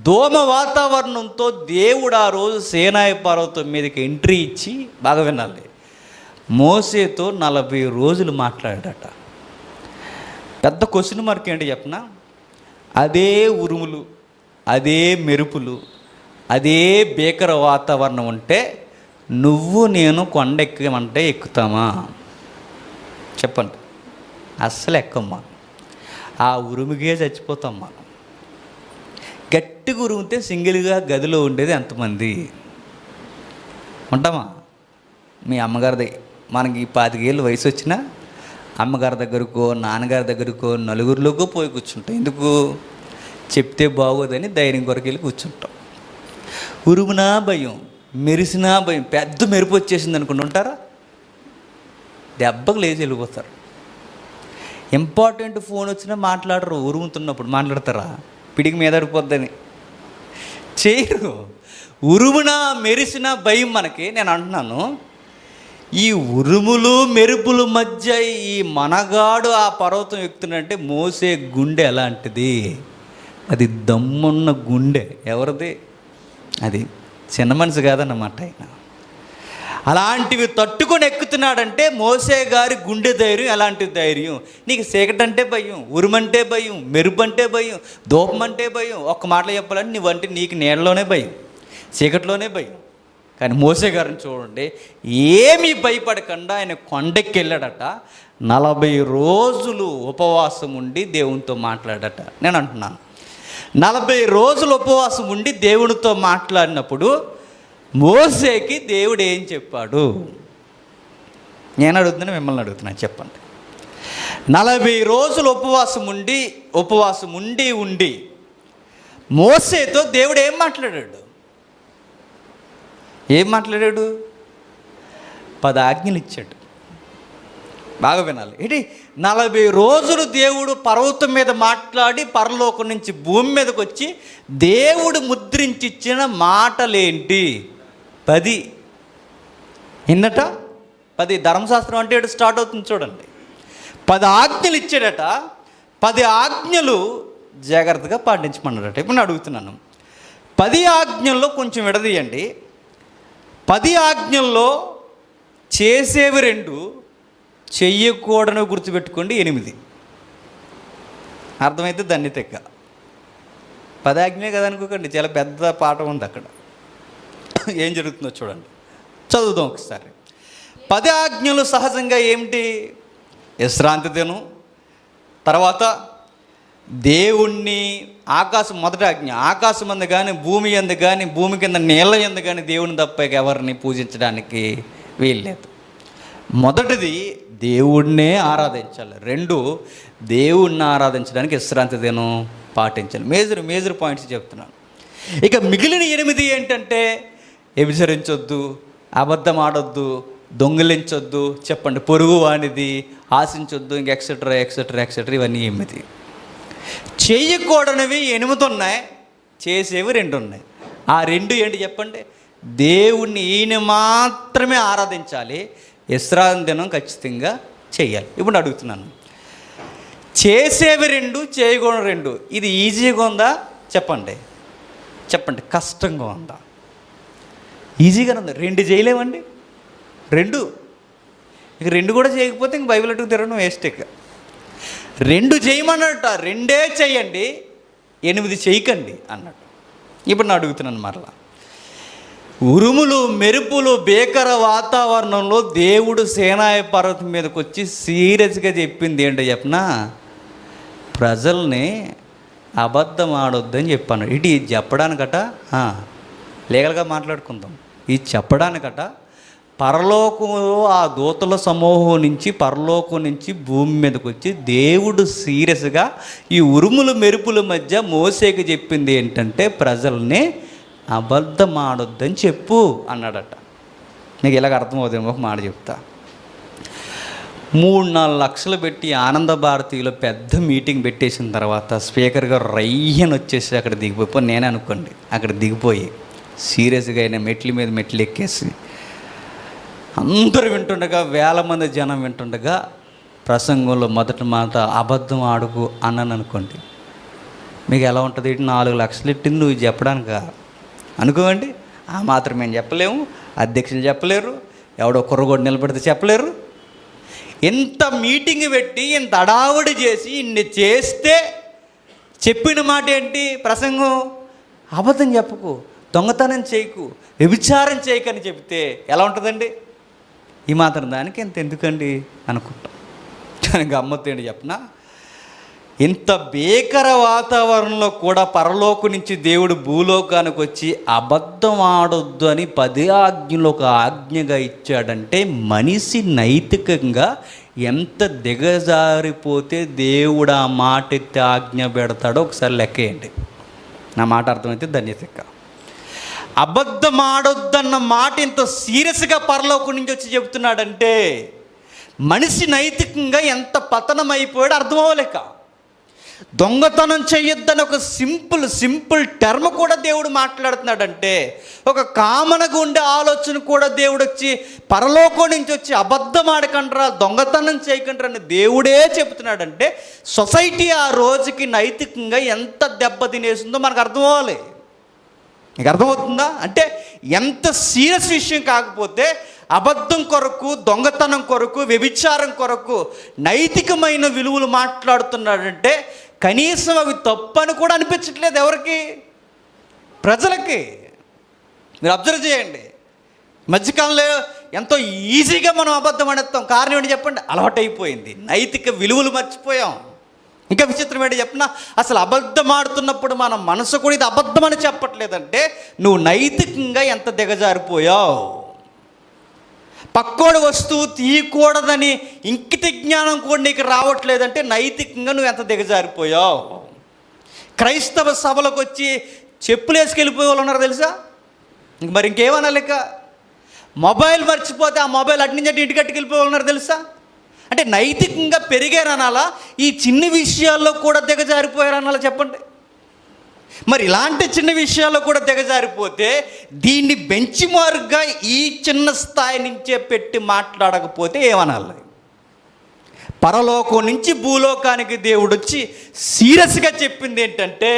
దోమ వాతావరణంతో దేవుడు ఆ రోజు సీనాయి పర్వతం మీదకి ఎంట్రీ ఇచ్చి, బాగా వినాలి, మోసేతో 40 రోజులు మాట్లాడాడట. పెద్ద క్వశ్చన్ మార్క్ ఏంటి చెప్పనా? అదే ఉరుములు, అదే మెరుపులు, అదే భీకర వాతావరణం ఉంటే నువ్వు నేను కొండ ఎక్కమంటే ఎక్కుతామా? చెప్పండి. అస్సలు ఎక్కమ్మా. ఆ ఉరుముగే చచ్చిపోతాం మనం. గట్టిగా ఉరుమితే సింగిల్గా గదిలో ఉండేది ఎంతమంది ఉంటామా? మీ అమ్మగారిది మనకి 25 ఏళ్ళు వయసు వచ్చినా అమ్మగారి దగ్గరకో నాన్నగారి దగ్గరకో నలుగురిలోకో పోయి కూర్చుంటాం. ఎందుకు? చెప్తే బాగోదని ధైర్యం కొరకు వెళ్ళి కూర్చుంటాం. ఉరుమునా భయం, మెరిసినా భయం. పెద్ద మెరుపు వచ్చేసింది అనుకుంటూ ఉంటారా? దెబ్బకు లేచి వెళ్ళిపోతారు. ఇంపార్టెంట్ ఫోన్ వచ్చినా మాట్లాడరు. ఉరుముతున్నప్పుడు మాట్లాడతారా? పిడికి మీద పడిపోద్దని చేయరు. ఉరుమున మెరిసిన భయం మనకి. నేను అంటున్నాను, ఈ ఉరుములు మెరుపుల మధ్య ఈ మనగాడు ఆ పర్వతం ఎక్కుతున్నంటే మోసే గుండె ఎలాంటిది? అది దమ్మున్న గుండె. ఎవరిది? అది చిన్న మనసు కాదన్నమాట. ఆయన అలాంటివి తట్టుకొని ఎక్కుతున్నాడంటే మోసే గారి గుండె ధైర్యం ఎలాంటి ధైర్యం? నీకు చీకటి అంటే భయం, ఉరుమంటే భయం, మెరుపు అంటే భయం, దూపం అంటే భయం. ఒక్క మాటలో చెప్పాలంటే నువ్వంటే నీకు నీళ్ళలోనే భయం, చీకటిలోనే భయం. కానీ మోసే గారిని చూడండి, ఏమీ భయపడకుండా ఆయన కొండెక్కి వెళ్ళాడట. 40 రోజులు ఉపవాసం ఉండి దేవునితో మాట్లాడట. నేను అంటున్నాను, 40 రోజులు ఉపవాసం ఉండి దేవునితో మాట్లాడినప్పుడు మోసేకి దేవుడు ఏం చెప్పాడు? నేను అడుగుతున్నా, మిమ్మల్ని అడుగుతున్నా, చెప్పండి. 40 రోజులు ఉపవాసం ఉండి మోసేతో దేవుడు ఏం మాట్లాడాడు? 10 ఆజ్ఞలు ఇచ్చాడు. బాగా వినాలి. ఏంటి? 40 రోజులు దేవుడు పర్వతం మీద మాట్లాడి పరలోకం నుంచి భూమి మీదకి వచ్చి దేవుడు ముద్రించి ఇచ్చిన మాటలేంటి? 10. ఎన్నట? 10. ధర్మశాస్త్రం అంటే ఇటు స్టార్ట్ అవుతుంది చూడండి. 10 ఆజ్ఞలు ఇచ్చాడట. 10 ఆజ్ఞలు జాగ్రత్తగా పాటించమన్నాడట. ఇప్పుడు నేను అడుగుతున్నాను, 10 ఆజ్ఞల్లో కొంచెం విడదీయండి. 10 ఆజ్ఞల్లో చేసేవి 2, చెయ్యకూడని గుర్తుపెట్టుకోండి 8. అర్థమైతే దాన్ని తెక్క. 10 ఆజ్ఞలే కదా అనుకోకండి, చాలా పెద్ద పాఠం ఉంది అక్కడ. ఏం జరుగుతుందో చూడండి, చదువుదాం ఒకసారి. 10 ఆజ్ఞలు సహజంగా ఏమిటి? విశ్రాంతి దినం, తర్వాత దేవుణ్ణి ఆకాశం, మొదటి ఆజ్ఞ ఆకాశం అందు కానీ భూమి అందు కానీ భూమి కింద నీళ్ళ ఎందు కానీ దేవుని తప్ప ఎవరిని పూజించడానికి వీల్లేదు. మొదటిది దేవుణ్ణే ఆరాధించాలి. 2 దేవుణ్ణి ఆరాధించడానికి విశ్రాంతి దినం పాటించాలి. మేజర్ పాయింట్స్ చెప్తున్నాను. ఇక మిగిలిన 8 ఏంటంటే వ్యభిచరించొద్దు, అబద్ధం ఆడొద్దు, దొంగిలించొద్దు, చెప్పండి, పొరుగు వానిది ఆశించొద్దు, ఇంక ఎక్సెట్రా ఇవన్నీ 8. చేయకూడనివి 8 ఉన్నాయి, చేసేవి 2 ఉన్నాయి. ఆ 2 ఏంటి చెప్పండి? దేవుణ్ణి ఈయన మాత్రమే ఆరాధించాలి, విశ్రాంతి దినం ఖచ్చితంగా చేయాలి. ఇప్పుడు అడుగుతున్నాను, చేసేవి 2, చేయకూడని 2, ఇది ఈజీగా ఉందా? చెప్పండి, కష్టంగా ఉందా? ఈజీగానే ఉంది. 2 చేయలేమండి. 2 ఇక 2 కూడా చేయకపోతే ఇంక బైబిల్ అట్టుకు తిరగడం వేస్ట్. ఇక 2 చేయమన్నట్ట, 2 చేయండి, 8 చేయకండి అన్నట్టు. ఇప్పుడు నేను అడుగుతున్నాను మరలా, ఉరుములు మెరుపులు భీకర వాతావరణంలో దేవుడు సేనాయి పర్వతం మీదకి వచ్చి సీరియస్గా చెప్పింది ఏంటో చెప్పనా? ప్రజల్ని అబద్ధం ఆడొద్దని చెప్పాను. ఇది చెప్పడానికట, లీగల్గా మాట్లాడుకుందాం, ఇది చెప్పడానికట పరలోకంలో ఆ దూతల సమూహం నుంచి పరలోకం నుంచి భూమి మీదకి వచ్చి దేవుడు సీరియస్గా ఈ ఉరుములు మెరుపుల మధ్య మోసేకి చెప్పింది ఏంటంటే ప్రజల్ని అబద్ధం ఆడొద్దని చెప్పు అన్నాడట. నీకు ఇలాగ అర్థమవుతుంది. ఒక మాట చెప్తా. 3-4 లక్షలు పెట్టి ఆనంద భారతిలో పెద్ద మీటింగ్ పెట్టేసిన తర్వాత స్పీకర్ గారు రయ్యని వచ్చేసి అక్కడ దిగిపోయి, నేనే అనుకోండి, అక్కడ దిగిపోయి సీరియస్గా అయినా మెట్ల మీద మెట్లు ఎక్కేసి అందరూ వింటుండగా, వేల మంది జనం వింటుండగా ప్రసంగంలో మొదటి మాట అబద్ధం ఆడుకు అన్నాను అనుకోండి, మీకు ఎలా ఉంటుంది? 4 లక్షలు ఇట్టింది నువ్వు చెప్పడానిక అనుకోండి. ఆ మాత్రం మేము చెప్పలేము, అధ్యక్షులు చెప్పలేరు, ఎవడో కుర్రగోడు నిలబడితే చెప్పలేరు. ఇంత మీటింగ్ పెట్టి ఇంత అడావుడి చేసి ఇన్ని చేస్తే చెప్పిన మాట ఏంటి? ప్రసంగం అబద్ధం చెప్పకు, దొంగతనం చేయకు, వ్యభిచారం చేయకని చెబితే ఎలా ఉంటుందండి? ఈ మాత్రం దానికి ఇంత ఎందుకండి అనుకుంటాం. కానీ గమ్మత్తు ఏంటి చెప్పనా? ఇంత భీకర వాతావరణంలో కూడా పరలోకం నుంచి దేవుడు భూలోకానికి వచ్చి అబద్ధం ఆడొద్దు అని 10 ఆజ్ఞలు ఒక ఆజ్ఞగా ఇచ్చాడంటే మనిషి నైతికంగా ఎంత దిగజారిపోతే దేవుడు ఆ మాట ఎత్తి ఆజ్ఞ పెడతాడో ఒకసారి లెక్కేయండి. నా మాట అర్థమైతే ధన్యతిక్క. అబద్ధం ఆడొద్దన్న మాట ఇంత సీరియస్గా పరలోకం నుంచి వచ్చి చెబుతున్నాడంటే మనిషి నైతికంగా ఎంత పతనం అయిపోయాడో అర్థం అవ్వలేక. దొంగతనం చేయొద్దని ఒక సింపుల్ టర్మ్ కూడా దేవుడు మాట్లాడుతున్నాడంటే, ఒక కామనగా ఉండే ఆలోచన కూడా దేవుడు వచ్చి పరలోకం నుంచి వచ్చి అబద్ధం ఆడకండ్రా, దొంగతనం చేయకండ్రా అని దేవుడే చెబుతున్నాడంటే సొసైటీ ఆ రోజుకి నైతికంగా ఎంత దెబ్బ తినేసిందో మనకు అర్థం అవ్వాలి. నీకు అర్థమవుతుందా? అంటే ఎంత సీరియస్ విషయం కాకపోతే అబద్ధం కొరకు, దొంగతనం కొరకు, వ్యభిచారం కొరకు నైతికమైన విలువలు మాట్లాడుతున్నాడంటే కనీసం అవి తప్పని కూడా అనిపించట్లేదు ఎవరికి? ప్రజలకి. మీరు అబ్జర్వ్ చేయండి. మధ్యకాలంలో ఎంతో ఈజీగా మనం అబద్ధం ఆడేస్తాం. కారణం ఏంటి చెప్పండి? అలవాటు అయిపోయింది. నైతిక విలువలు మర్చిపోయాం. ఇంకా విచిత్రం ఏంటి చెప్పినా, అసలు అబద్ధం ఆడుతున్నప్పుడు మన మనసు కూడా ఇది అబద్ధం అని చెప్పట్లేదంటే నువ్వు నైతికంగా ఎంత దిగజారిపోయావు. పక్కోడు వస్తువు తీయకూడదని ఇంకిత జ్ఞానం కూడా నీకు రావట్లేదంటే నైతికంగా నువ్వు ఎంత దిగజారిపోయావు. క్రైస్తవ సభలకు వచ్చి చెప్పులు వేసుకెళ్ళిపోయే వాళ్ళు ఉన్నారు తెలుసా? మరి ఇంకేమనాలిక? మొబైల్ మర్చిపోతే ఆ మొబైల్ అటు నుంచి ఇంటికి కట్టుకెళ్ళిపోయే వాళ్ళు ఉన్నారు తెలుసా? అంటే నైతికంగా పెరిగారనాలా, ఈ చిన్న విషయాల్లో కూడా దిగజారిపోయారనాలా చెప్పండి. మరి ఇలాంటి చిన్న విషయాల్లో కూడా దిగజారిపోతే దీన్ని బెంచ్ మార్క్గా ఈ చిన్న స్థాయి నుంచే పెట్టి మాట్లాడకపోతే ఏమనాలి? పరలోకం నుంచి భూలోకానికి దేవుడు వచ్చి సీరియస్గా చెప్పింది ఏంటంటే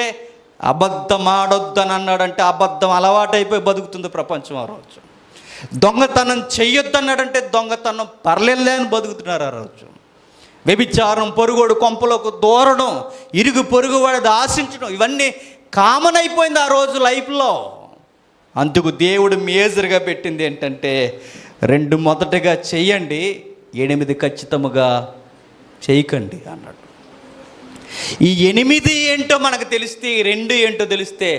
అబద్ధం ఆడొద్దని అన్నాడంటే అబద్ధం అలవాటైపోయి బతుకుతుంది ప్రపంచం ఆ రోజు. దొంగతనం చెయ్యొద్దన్నాడంటే దొంగతనం పర్లేదని బతుకుతున్నారు ఆ రోజు. వ్యభిచారం, పొరుగోడు కొంపలోకి దూరడం, ఇరుగు పొరుగు వాడిది ఆశించడం, ఇవన్నీ కామన్ అయిపోయింది ఆ రోజు లైఫ్లో. అందుకు దేవుడు మేజర్గా పెట్టింది ఏంటంటే 2 మొదటగా చెయ్యండి, 8 ఖచ్చితముగా చేయకండి అన్నాడు. ఈ 8 ఏంటో మనకు తెలిస్తే, ఈ 2 ఏంటో తెలిస్తే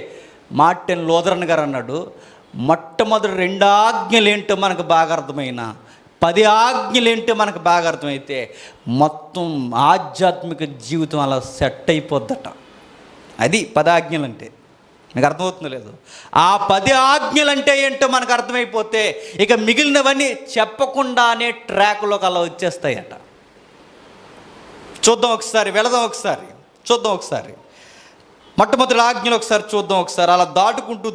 మార్టిన్ లూథరన్ గారు అన్నాడు, మొట్టమొదటి 2 ఆజ్ఞలు ఏంటో మనకు బాగా అర్థమైన 10 ఆజ్ఞలు ఏంటో మనకు బాగా అర్థమైతే మొత్తం ఆధ్యాత్మిక జీవితం అలా సెట్ అయిపోద్దట. అది 10 ఆజ్ఞలు అంటే. మీకు అర్థమవుతుందో లేదు? ఆ 10 ఆజ్ఞలు అంటే ఏంటో మనకు అర్థమైపోతే ఇక మిగిలినవన్నీ చెప్పకుండానే ట్రాక్లోకి అలా వచ్చేస్తాయట. చూద్దాం ఒకసారి, వెళదాం ఒకసారి, చూద్దాం ఒకసారి. మొట్టమొదటి ఆజ్ఞలు ఒకసారి చూద్దాం ఒకసారి. అలా దాటుకుంటూ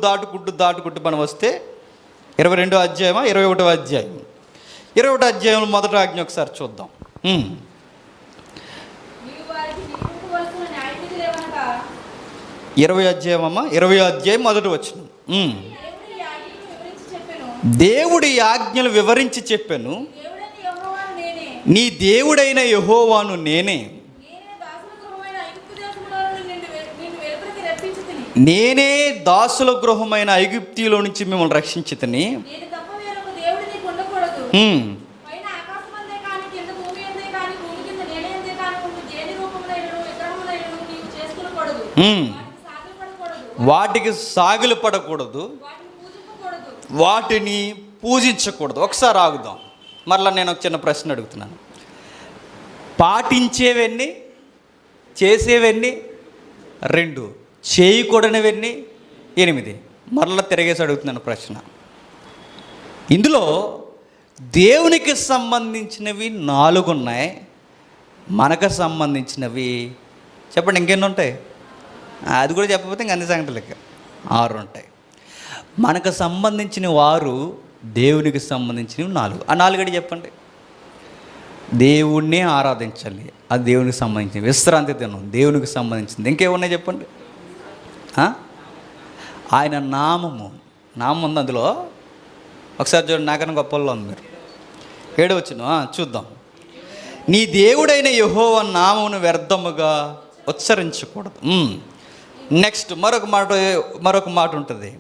మనం వస్తే 22వ అధ్యాయమా 21వ అధ్యాయం? 21వ అధ్యాయంలో మొదటి ఆజ్ఞ ఒకసారి చూద్దాం. 20వ అధ్యాయం అమ్మా, 20వ అధ్యాయం మొదటి వచనం. దేవుడి ఆజ్ఞలు వివరించి చెప్పాను, నీ దేవుడైన యెహోవాను నేనే, నేనే దాసుల గృహమైన ఐగుప్తిలో నుంచి మిమ్మల్ని రక్షించితిని. వాటికి సాగిలు పడకూడదు, వాటిని పూజించకూడదు. ఒకసారి ఆగుదాం. మరలా నేను ఒక చిన్న ప్రశ్న అడుగుతున్నాను. పాటించేవన్నీ, చేసేవన్నీ 2, చేయకూడనివన్నీ 8. మరలా తిరిగేసి అడుగుతున్నాను ప్రశ్న. ఇందులో దేవునికి సంబంధించినవి 4 ఉన్నాయి, మనకు సంబంధించినవి చెప్పండి ఇంకెన్ని ఉంటాయి? అది కూడా చెప్పకపోతే ఇంక అన్ని సంగతులకి 6 ఉంటాయి. మనకు సంబంధించిన వారు, దేవునికి సంబంధించినవి 4. ఆ 4 గడి చెప్పండి. దేవుణ్ణి ఆరాధించాలి, అది దేవునికి సంబంధించింది. విశ్రాంతి దినం దేవునికి సంబంధించింది. ఇంకేమున్నాయి చెప్పండి? ఆయన నామం ఉంది అందులో. ఒకసారి చూడండి, నాకన్నా గొప్పల్లో ఉంది. మీరు 7వ చూద్దాం. నీ దేవుడైన యెహోవా నామమును వ్యర్థముగా ఉచ్చరించకూడదు. నెక్స్ట్ మరొక మాట ఉంటుంది.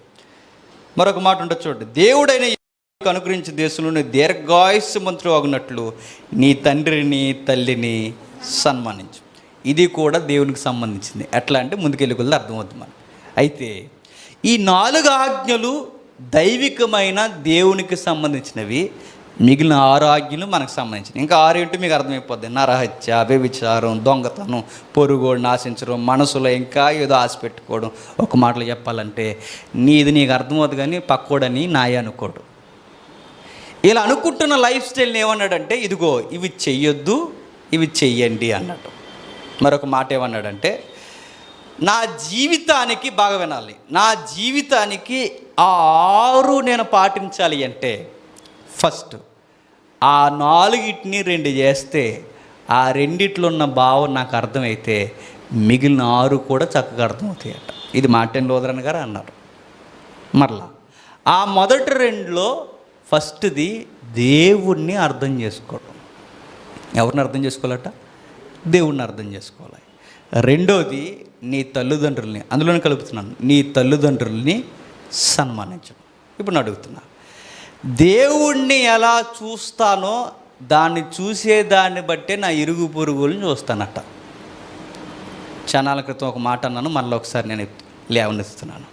చూడండి. దేవుడైన యెహోవాకు అనుగ్రహించిన దేశంలో దీర్ఘాయుష్మంతుడు అగునట్లు నీ తండ్రిని తల్లిని సన్మానించు. ఇది కూడా దేవునికి సంబంధించింది. ఎట్లా అంటే ముందుకెళ్ళి కొద్ది అర్థమవుతుంది మనకు. అయితే ఈ 4 ఆజ్ఞలు దైవికమైన దేవునికి సంబంధించినవి. మిగిలిన 6 ఆజ్ఞలు మనకు సంబంధించినవి. ఇంకా 6 ఏంటో మీకు అర్థమైపోద్ది. నరహత్య, వ్యభిచారం, దొంగతనం, పొరుగోడు నాశించడం, మనసులో ఇంకా ఏదో ఆశ పెట్టుకోవడం. ఒక మాటలో చెప్పాలంటే నీది నీకు అర్థమవుతుంది కానీ పక్కోడని నాయ అనుకోడు. ఇలా అనుకుంటున్న లైఫ్ స్టైల్ని ఏమన్నాడంటే ఇదిగో ఇవి చెయ్యొద్దు, ఇవి చెయ్యండి అన్నట్టు. మరొక మాట ఏమన్నాడంటే నా జీవితానికి బాగా వినాలి, నా జీవితానికి ఆ 6 నేను పాటించాలి అంటే ఫస్ట్ ఆ 4ని 2 చేస్తే ఆ 2 ఉన్న భావం నాకు అర్థమైతే మిగిలిన 6 కూడా చక్కగా అర్థమవుతాయట. ఇది మార్టిన్ లూథరన్ గారు అన్నారు. మరలా ఆ మొదటి 2లో ఫస్ట్ది దేవుణ్ణి అర్థం చేసుకోవడం. ఎవరిని అర్థం చేసుకోవాలట? దేవుణ్ణి అర్థం చేసుకోవాలి. 2వది నీ తల్లిదండ్రుల్ని, అందులోనే కలుపుతున్నాను, నీ తల్లిదండ్రుల్ని సన్మానించడం. ఇప్పుడు నేను అడుగుతున్నా, దేవుణ్ణి ఎలా చూస్తానో దాన్ని చూసేదాన్ని బట్టే నా ఇరుగు పొరుగుల్ని చూస్తానట. క్షణాల క్రితం ఒక మాట అన్నాను, మళ్ళీ ఒకసారి నేను లేవనెత్తుతున్నాను.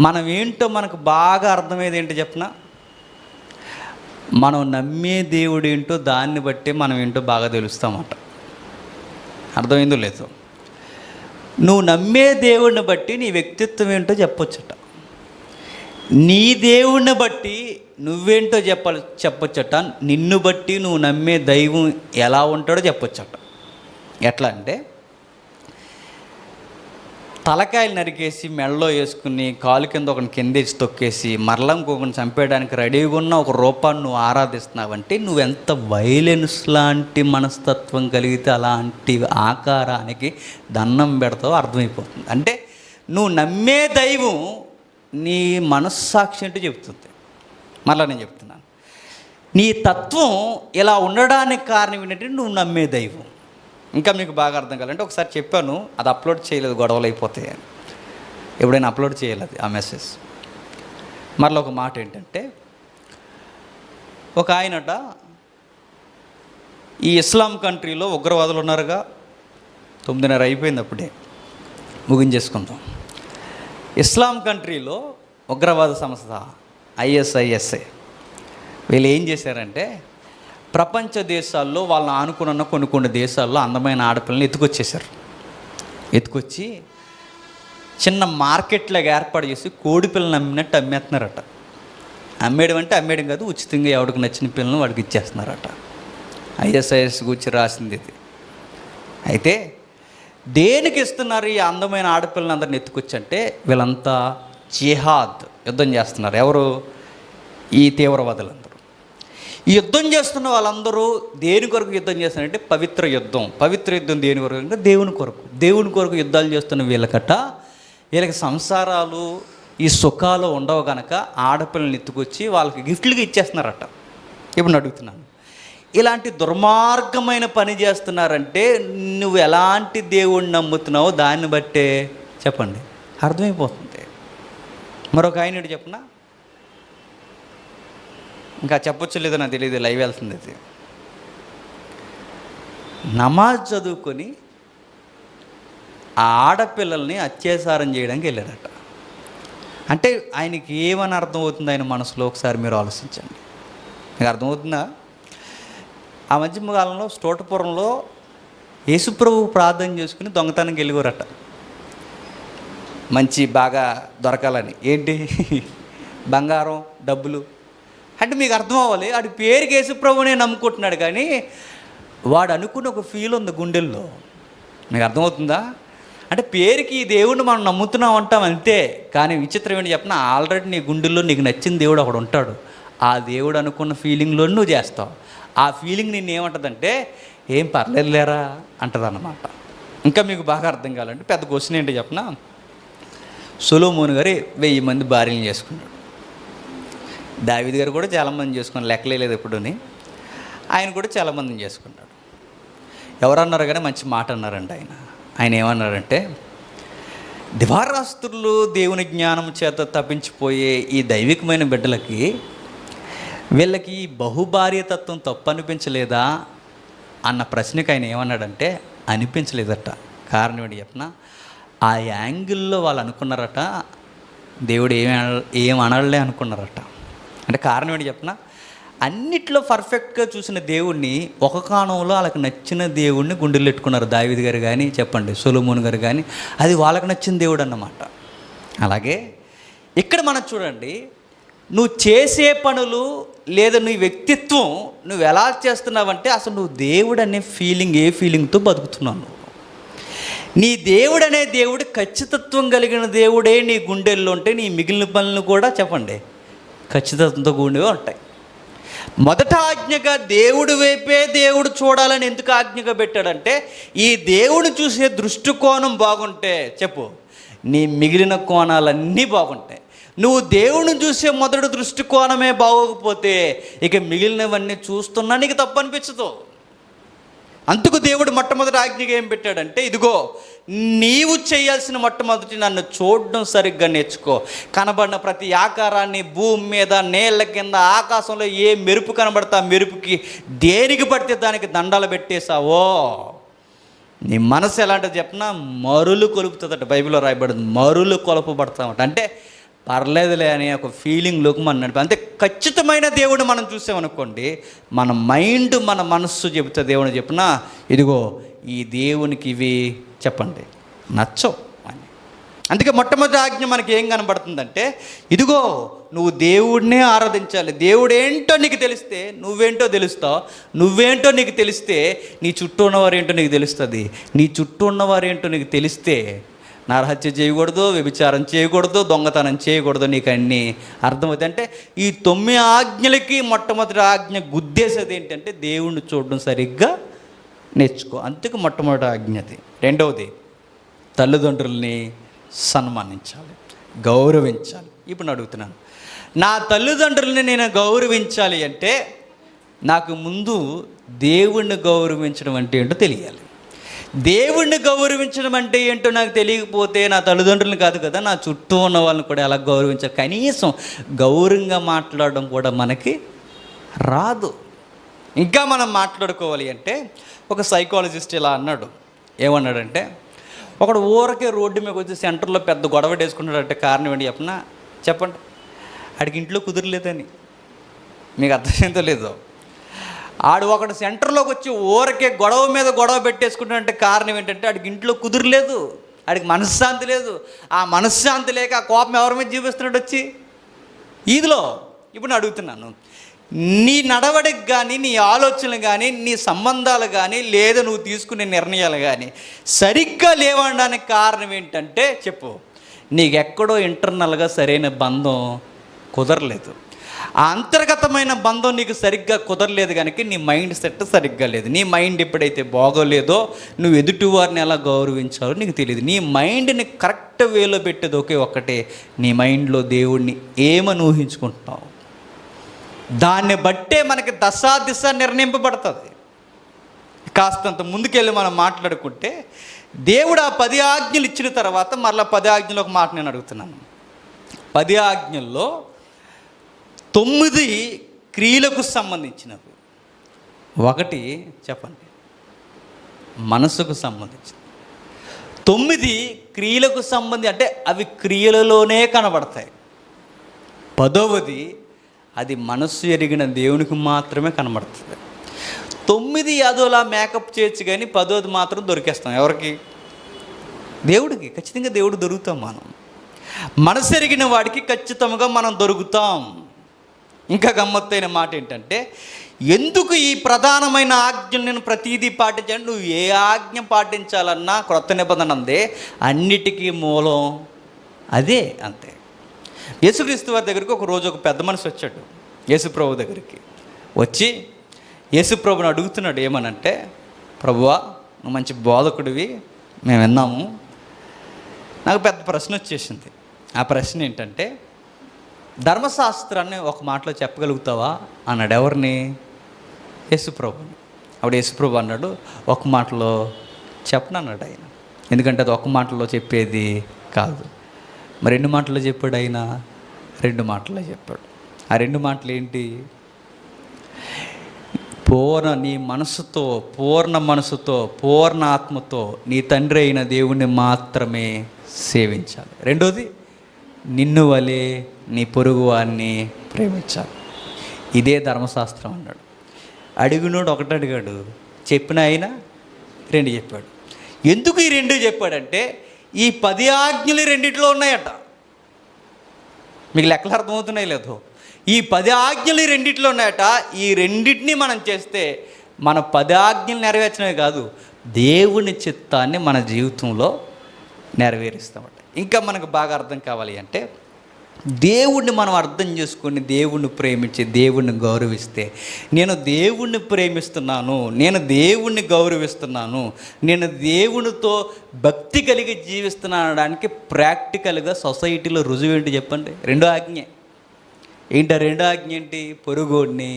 మనం ఏంటో మనకు బాగా అర్థమయ్యేది ఏంటో చెప్పనా? మనం నమ్మే దేవుడు ఏంటో దాన్ని బట్టి మనం ఏంటో బాగా తెలుస్తామట. అర్థమైందో లేదో? నువ్వు నమ్మే దేవుడిని బట్టి నీ వ్యక్తిత్వం ఏంటో చెప్పొచ్చట. నీ దేవుడిని బట్టి నువ్వేంటో చెప్పొచ్చట. నిన్ను బట్టి నువ్వు నమ్మే దైవం ఎలా ఉంటాడో చెప్పొచ్చట. ఎట్లా అంటే తలకాయలు నరికేసి మెడలో వేసుకుని కాలు కింద ఒకరిని కిందేసి తొక్కేసి మరలా ఇంకొకరిని చంపేయడానికి రెడీగా ఉన్న ఒక రూపాన్ని నువ్వు ఆరాధిస్తున్నావంటే నువ్వెంత వైలెన్స్ లాంటి మనస్తత్వం కలిగితే అలాంటి ఆకారానికి దండం పెడతావో అర్థమైపోతుంది. అంటే నువ్వు నమ్మే దైవం నీ మనస్సాక్షి అంటే చెప్తుంది. మరలా నేను చెప్తున్నాను, నీ తత్వం ఇలా ఉండడానికి కారణం ఏంటంటే నువ్వు నమ్మే దైవం. ఇంకా మీకు బాగా అర్థం కావాలంటే ఒకసారి చెప్పాను, అది అప్లోడ్ చేయలేదు, గొడవలు అయిపోతాయి అని. ఎప్పుడైనా అప్లోడ్ చేయలేదు ఆ మెసేజ్. మరలా ఒక మాట ఏంటంటే ఒక ఆయనట ఈ ఇస్లాం కంట్రీలో ఉగ్రవాదులు ఉన్నారుగా, 9:30 అయిపోయింది, అప్పుడే ముగించేసుకుందాం. ఇస్లాం కంట్రీలో ఉగ్రవాద సంస్థ ISIS వీళ్ళు ఏం చేశారంటే ప్రపంచ దేశాల్లో వాళ్ళని ఆనుకున్న కొన్ని దేశాల్లో అందమైన ఆడపిల్లని ఎత్తుకొచ్చి చిన్న మార్కెట్లాగా ఏర్పాటు చేసి కోడి పిల్లలు అమ్మినట్టు అమ్మేస్తున్నారట. అమ్మేయడం అంటే అమ్మేయడం కాదు, ఉచితంగా ఎవరికి నచ్చిన పిల్లలను వాడికి ఇచ్చేస్తున్నారట. ISIS గురించి రాసింది ఇది. అయితే దేనికి ఇస్తున్నారు ఈ అందమైన ఆడపిల్లని అందరిని ఎత్తుకొచ్చి అంటే వీళ్ళంతా జిహాద్ యుద్ధం చేస్తున్నారు. ఎవరు? ఈ తీవ్రవాదులందరూ. ఈ యుద్ధం చేస్తున్న వాళ్ళందరూ దేని కొరకు యుద్ధం చేస్తున్నారంటే పవిత్ర యుద్ధం దేని కొరకు అంటే దేవుని కొరకు యుద్ధాలు చేస్తున్న వీళ్ళకి సంసారాలు ఈ సుఖాలు ఉండవు కనుక ఆడపిల్లల్ని ఎత్తుకొచ్చి వాళ్ళకి గిఫ్ట్లుగా ఇచ్చేస్తున్నారట. ఇప్పుడు అడుగుతున్నాను, ఇలాంటి దుర్మార్గమైన పని చేస్తున్నారంటే నువ్వు ఎలాంటి దేవుణ్ణి నమ్ముతున్నావో దాన్ని బట్టే చెప్పండి అర్థమైపోతుంది. మరొక ఆయన చెప్పనా, ఇంకా చెప్పొచ్చు లేదో నాకు తెలియదు, లైవ్ వెళ్తుంది అది. నమాజ్ చదువుకొని ఆ ఆడపిల్లల్ని అత్యాచారం చేయడానికి వెళ్ళాడట. అంటే ఆయనకి ఏమని అర్థమవుతుంది ఆయన మనసులో? ఒకసారి మీరు ఆలోచించండి. మీకు అర్థమవుతుందా? ఆ మధ్య కాలంలో స్టోటపురంలో యేసుప్రభు ప్రార్థన చేసుకుని దొంగతనానికి వెళ్ళిపోరట, మంచి బాగా దొరకాలని. ఏంటి? బంగారం, డబ్బులు. అంటే మీకు అర్థం అవ్వాలి, వాడి పేరుకి యేసుప్రభునే నమ్ముకుంటున్నాడు కానీ వాడు అనుకున్న ఒక ఫీల్ ఉంది గుండెల్లో. మీకు అర్థమవుతుందా? అంటే పేరుకి ఈ దేవుడిని మనం నమ్ముతున్నాం అంటాం అంతే, కానీ విచిత్రం ఏంటి చెప్పిన, ఆల్రెడీ నీ గుండెల్లో నీకు నచ్చిన దేవుడు ఒకడు ఉంటాడు. ఆ దేవుడు అనుకున్న ఫీలింగ్లో నువ్వు చేస్తావు. ఆ ఫీలింగ్ నిన్ను ఏమంటుందంటే ఏం పర్లేదులేరా అంటది అన్నమాట. ఇంకా మీకు బాగా అర్థం కావాలంటే పెద్ద క్వశ్చన్ ఏంటి చెప్పిన, సొలొమోను గారు 1000 మంది భార్యలను చేసుకున్నాడు. దావీదు గారు కూడా చాలామంది చేసుకున్నారు, లెక్కలేదు ఎప్పుడుని. ఆయన కూడా చాలామందిని చేసుకున్నాడు. ఎవరన్నారు కానీ మంచి మాట అన్నారండి. ఆయన ఏమన్నారంటే, దివారాస్తులు దేవుని జ్ఞానం చేత తప్పించిపోయే ఈ దైవికమైన బిడ్డలకి వీళ్ళకి బహుభార్యతత్వం తప్పు అనిపించలేదా అన్న ప్రశ్నకి ఆయన ఏమన్నాడంటే, అనిపించలేదట. కారణం ఏంటి చెప్పిన, ఆ యాంగిల్లో వాళ్ళు అనుకున్నారట దేవుడు ఏం అనలే అనుకున్నారట. అంటే కారణం ఏంటి చెప్పిన, అన్నిట్లో పర్ఫెక్ట్గా చూసిన దేవుణ్ణి ఒక కాలంలో వాళ్ళకి నచ్చిన దేవుణ్ణి గుండెలు పెట్టుకున్నారు. దావీదు గారు కానీ చెప్పండి, సొలొమోను గారు కానీ, అది వాళ్ళకి నచ్చిన దేవుడు అన్నమాట. అలాగే ఇక్కడ మనం చూడండి, నువ్వు చేసే పనులు లేదా నీ వ్యక్తిత్వం నువ్వు ఎలా చేస్తున్నావంటే అసలు నువ్వు దేవుడు అనే ఫీలింగ్, ఏ ఫీలింగ్తో బతుకుతున్నావు. నీ దేవుడు అనే దేవుడు ఖచ్చితత్వం కలిగిన దేవుడే నీ గుండెల్లో ఉంటే నీ మిగిలిన పనులు కూడా చెప్పండి ఖచ్చితత్వంతో కూడినవి ఉంటాయి. మొదట ఆజ్ఞగా దేవుడు వైపే దేవుడు చూడాలని ఎందుకు ఆజ్ఞగా పెట్టాడంటే, ఈ దేవుడు చూసే దృష్టికోణం బాగుంటే చెప్పు నీ మిగిలిన కోణాలన్నీ బాగుంటాయి. నువ్వు దేవుడిని చూసే మొదటి దృష్టికోణమే బాగోకపోతే ఇక మిగిలినవన్నీ చూస్తున్నా నీకు తప్పు అనిపించదు. అందుకు దేవుడు మొట్టమొదటి ఆజ్ఞగా ఏం పెట్టాడంటే, ఇదిగో నీవు చేయాల్సిన మొట్టమొదటి నన్ను చూడడం సరిగ్గా నేర్చుకో. కనబడిన ప్రతి ఆకారాన్ని, భూమి మీద, నేళ్ల కింద, ఆకాశంలో ఏ మెరుపు కనబడతా మెరుపుకి దేనికి పడితే దానికి దండాలు పెట్టేశావో నీ మనసు ఎలాంటిది చెప్పినా మరులు కొలుపుతుందట. బైబిల్లో రాయబడింది, మరులు కొలుపబడతామట. అంటే పర్లేదులే అనే ఒక ఫీలింగ్లోకి మనం నడిపి, అంతే ఖచ్చితమైన దేవుడు మనం చూసామనుకోండి, మన మైండ్ మన మనస్సు చెబుతా దేవుని చెప్పినా ఇదిగో ఈ దేవునికి ఇవి చెప్పండి నచ్చవు అని. అందుకే మొట్టమొదటి ఆజ్ఞ మనకి ఏం కనబడుతుందంటే, ఇదిగో నువ్వు దేవుడినే ఆరాధించాలి. దేవుడు ఏంటో నీకు తెలిస్తే నువ్వేంటో తెలుస్తావు, నువ్వేంటో నీకు తెలిస్తే నీ చుట్టూ ఉన్నవారేంటో నీకు తెలుస్తుంది, నీ చుట్టూ ఉన్నవారేంటో నీకు తెలిస్తే నరహత్య చేయకూడదు, వ్యభిచారం చేయకూడదు, దొంగతనం చేయకూడదు, నీకు అన్నీ అర్థమవుతాయి. అంటే ఈ 9 ఆజ్ఞలకి మొట్టమొదటి ఆజ్ఞ గుద్దేసేది ఏంటంటే దేవుణ్ణి చూడడం సరిగ్గా నేర్చుకో. అందుకు మొట్టమొదటి ఆజ్ఞది. రెండవది తల్లిదండ్రుల్ని సన్మానించాలి, గౌరవించాలి. ఇప్పుడు నేను అడుగుతున్నాను, నా తల్లిదండ్రుల్ని నేను గౌరవించాలి అంటే నాకు ముందు దేవుణ్ణి గౌరవించడం అంటే ఏంటో తెలియాలి. దేవుణ్ణి గౌరవించడం అంటే ఏంటో నాకు తెలియకపోతే నా తల్లిదండ్రులను కాదు కదా, నా చుట్టూ ఉన్న వాళ్ళని కూడా ఎలా గౌరవించాలి, కనీసం గౌరవంగా మాట్లాడడం కూడా మనకి రాదు. ఇంకా మనం మాట్లాడుకోవాలి అంటే ఒక సైకాలజిస్ట్ ఇలా అన్నాడు. ఏమన్నాడంటే, ఒకడు ఊరకే రోడ్డు మీద వచ్చి సెంటర్లో పెద్ద గొడవ వేసుకున్నాడంటే కారణం ఏంటి చెప్పండి. ఆడికి ఇంట్లో కుదరలేదని. మీకు అర్థమైందో లేదో, ఆడు ఒకడు సెంటర్లోకి వచ్చి ఊరకే గొడవ మీద గొడవ పెట్టేసుకుంటాడంటే కారణం ఏంటంటే ఆడికి ఇంట్లో కుదరలేదు, ఆడికి మనశ్శాంతి లేదు. ఆ మనశ్శాంతి లేక ఆ కోపం ఎవరి మీద చూపిస్తున్నాడు వచ్చి ఈదిలో. ఇప్పుడు నేను అడుగుతున్నాను, నీ నడవడికి కానీ, నీ ఆలోచనలు కానీ, నీ సంబంధాలు కానీ, లేదా నువ్వు తీసుకునే నిర్ణయాలు కానీ సరిగ్గా లేవడానికి కారణం ఏంటంటే చెప్పు, నీకెక్కడో ఇంటర్నల్గా సరైన బంధం కుదరలేదు. ఆ అంతర్గతమైన బంధం నీకు సరిగ్గా కుదరలేదు కనుక నీ మైండ్ సెట్ సరిగ్గా లేదు. నీ మైండ్ ఎప్పుడైతే బాగోలేదో నువ్వు ఎదుటివారిని ఎలా గౌరవించాలో నీకు తెలియదు. నీ మైండ్ని కరెక్ట్ వేలో పెట్టేది ఒక్కటే, నీ మైండ్లో దేవుణ్ణి ఏమని ఊహించుకుంటున్నావు, దాన్ని బట్టే మనకి దశ నిర్ణయింపబడుతుంది. కాస్తంత ముందుకెళ్ళి మనం మాట్లాడుకుంటే, దేవుడు ఆ 10 ఆజ్ఞలు ఇచ్చిన తర్వాత మరలా 10 ఆజ్ఞలు ఒక మాట నేను అడుగుతున్నాను. 10 ఆజ్ఞల్లో 9 క్రియలకు సంబంధించినవి, 1 చెప్పండి మనసుకు సంబంధించి, 9 క్రియలకు సంబంధి అంటే అవి క్రియలలోనే కనబడతాయి. 10వది అది మనస్సు ఎరిగిన దేవునికి మాత్రమే కనబడుతుంది. 9 అదోలా మేకప్ చేయొచ్చు కానీ 10వది మాత్రం దొరికేస్తాం. ఎవరికి? దేవుడికి. ఖచ్చితంగా దేవుడు దొరుకుతాం. మనం మనసు ఎరిగిన వాడికి ఖచ్చితంగా మనం దొరుకుతాం. ఇంకా గమ్మత్తైన మాట ఏంటంటే, ఎందుకు ఈ ప్రధానమైన ఆజ్ఞలు నేను ప్రతీదీ పాటించాను, నువ్వు ఏ ఆజ్ఞ పాటించాలన్నా క్రొత్త నిబంధన అందే అన్నిటికీ మూలం అదే. అంతే. యేసుక్రీస్తు వారి దగ్గరికి ఒక రోజు ఒక పెద్ద మనిషి వచ్చాడు యేసుప్రభు దగ్గరికి. వచ్చి యేసుప్రభుని అడుగుతున్నాడు ఏమనంటే, ప్రభువా నువ్వు మంచి బోధకుడివి మేము విన్నాము, నాకు పెద్ద ప్రశ్న వచ్చేసింది. ఆ ప్రశ్న ఏంటంటే, ధర్మశాస్త్రాన్ని ఒక మాటలో చెప్పగలుగుతావా అన్నాడు. ఎవరిని? యేసుప్రభుని. అప్పుడు యేసుప్రభు అన్నాడు, ఒక మాటలో చెప్పనన్నాడు ఆయన. ఎందుకంటే అది ఒక మాటలో చెప్పేది కాదు. మరి 2 మాటల్లో చెప్పాడు ఆయన? 2 మాటల్లో చెప్పాడు. ఆ 2 మాటలు ఏంటి? నీ మనసుతో, పూర్ణ మనసుతో, పూర్ణ ఆత్మతో నీ తండ్రి అయిన దేవుణ్ణి మాత్రమే సేవించాలి. రెండోది, నిన్ను వలె నీ పొరుగు వారిని ప్రేమించాలి. ఇదే ధర్మశాస్త్రం అన్నాడు. అడిగినోడు ఒకటి అడిగాడు, చెప్పిన ఆయన 2 చెప్పాడు. ఎందుకు ఈ 2 చెప్పాడంటే ఈ 10 ఆజ్ఞలు 2 ఉన్నాయట. మీకు లెక్కలు అర్థమవుతున్నాయి లేదు? ఈ 10 ఆజ్ఞలు 2 ఉన్నాయట. ఈ 2 మనం చేస్తే మన 10 ఆజ్ఞలు నెరవేర్చడమే కాదు, దేవుని చిత్తాన్ని మన జీవితంలో నెరవేరుస్తామట. ఇంకా మనకు బాగా అర్థం కావాలి అంటే, దేవుణ్ణి మనం అర్థం చేసుకొని దేవుణ్ణి ప్రేమించి దేవుణ్ణి గౌరవిస్తే, నేను దేవుణ్ణి ప్రేమిస్తున్నాను, నేను దేవుణ్ణి గౌరవిస్తున్నాను, నేను దేవునితో భక్తి కలిగి జీవిస్తున్నాను అనడానికి ప్రాక్టికల్గా సొసైటీలో రుజువు ఏంటి చెప్పండి? 2 ఆజ్ఞే. ఏంటి 2 ఆజ్ఞ ఏంటి? పొరుగోడిని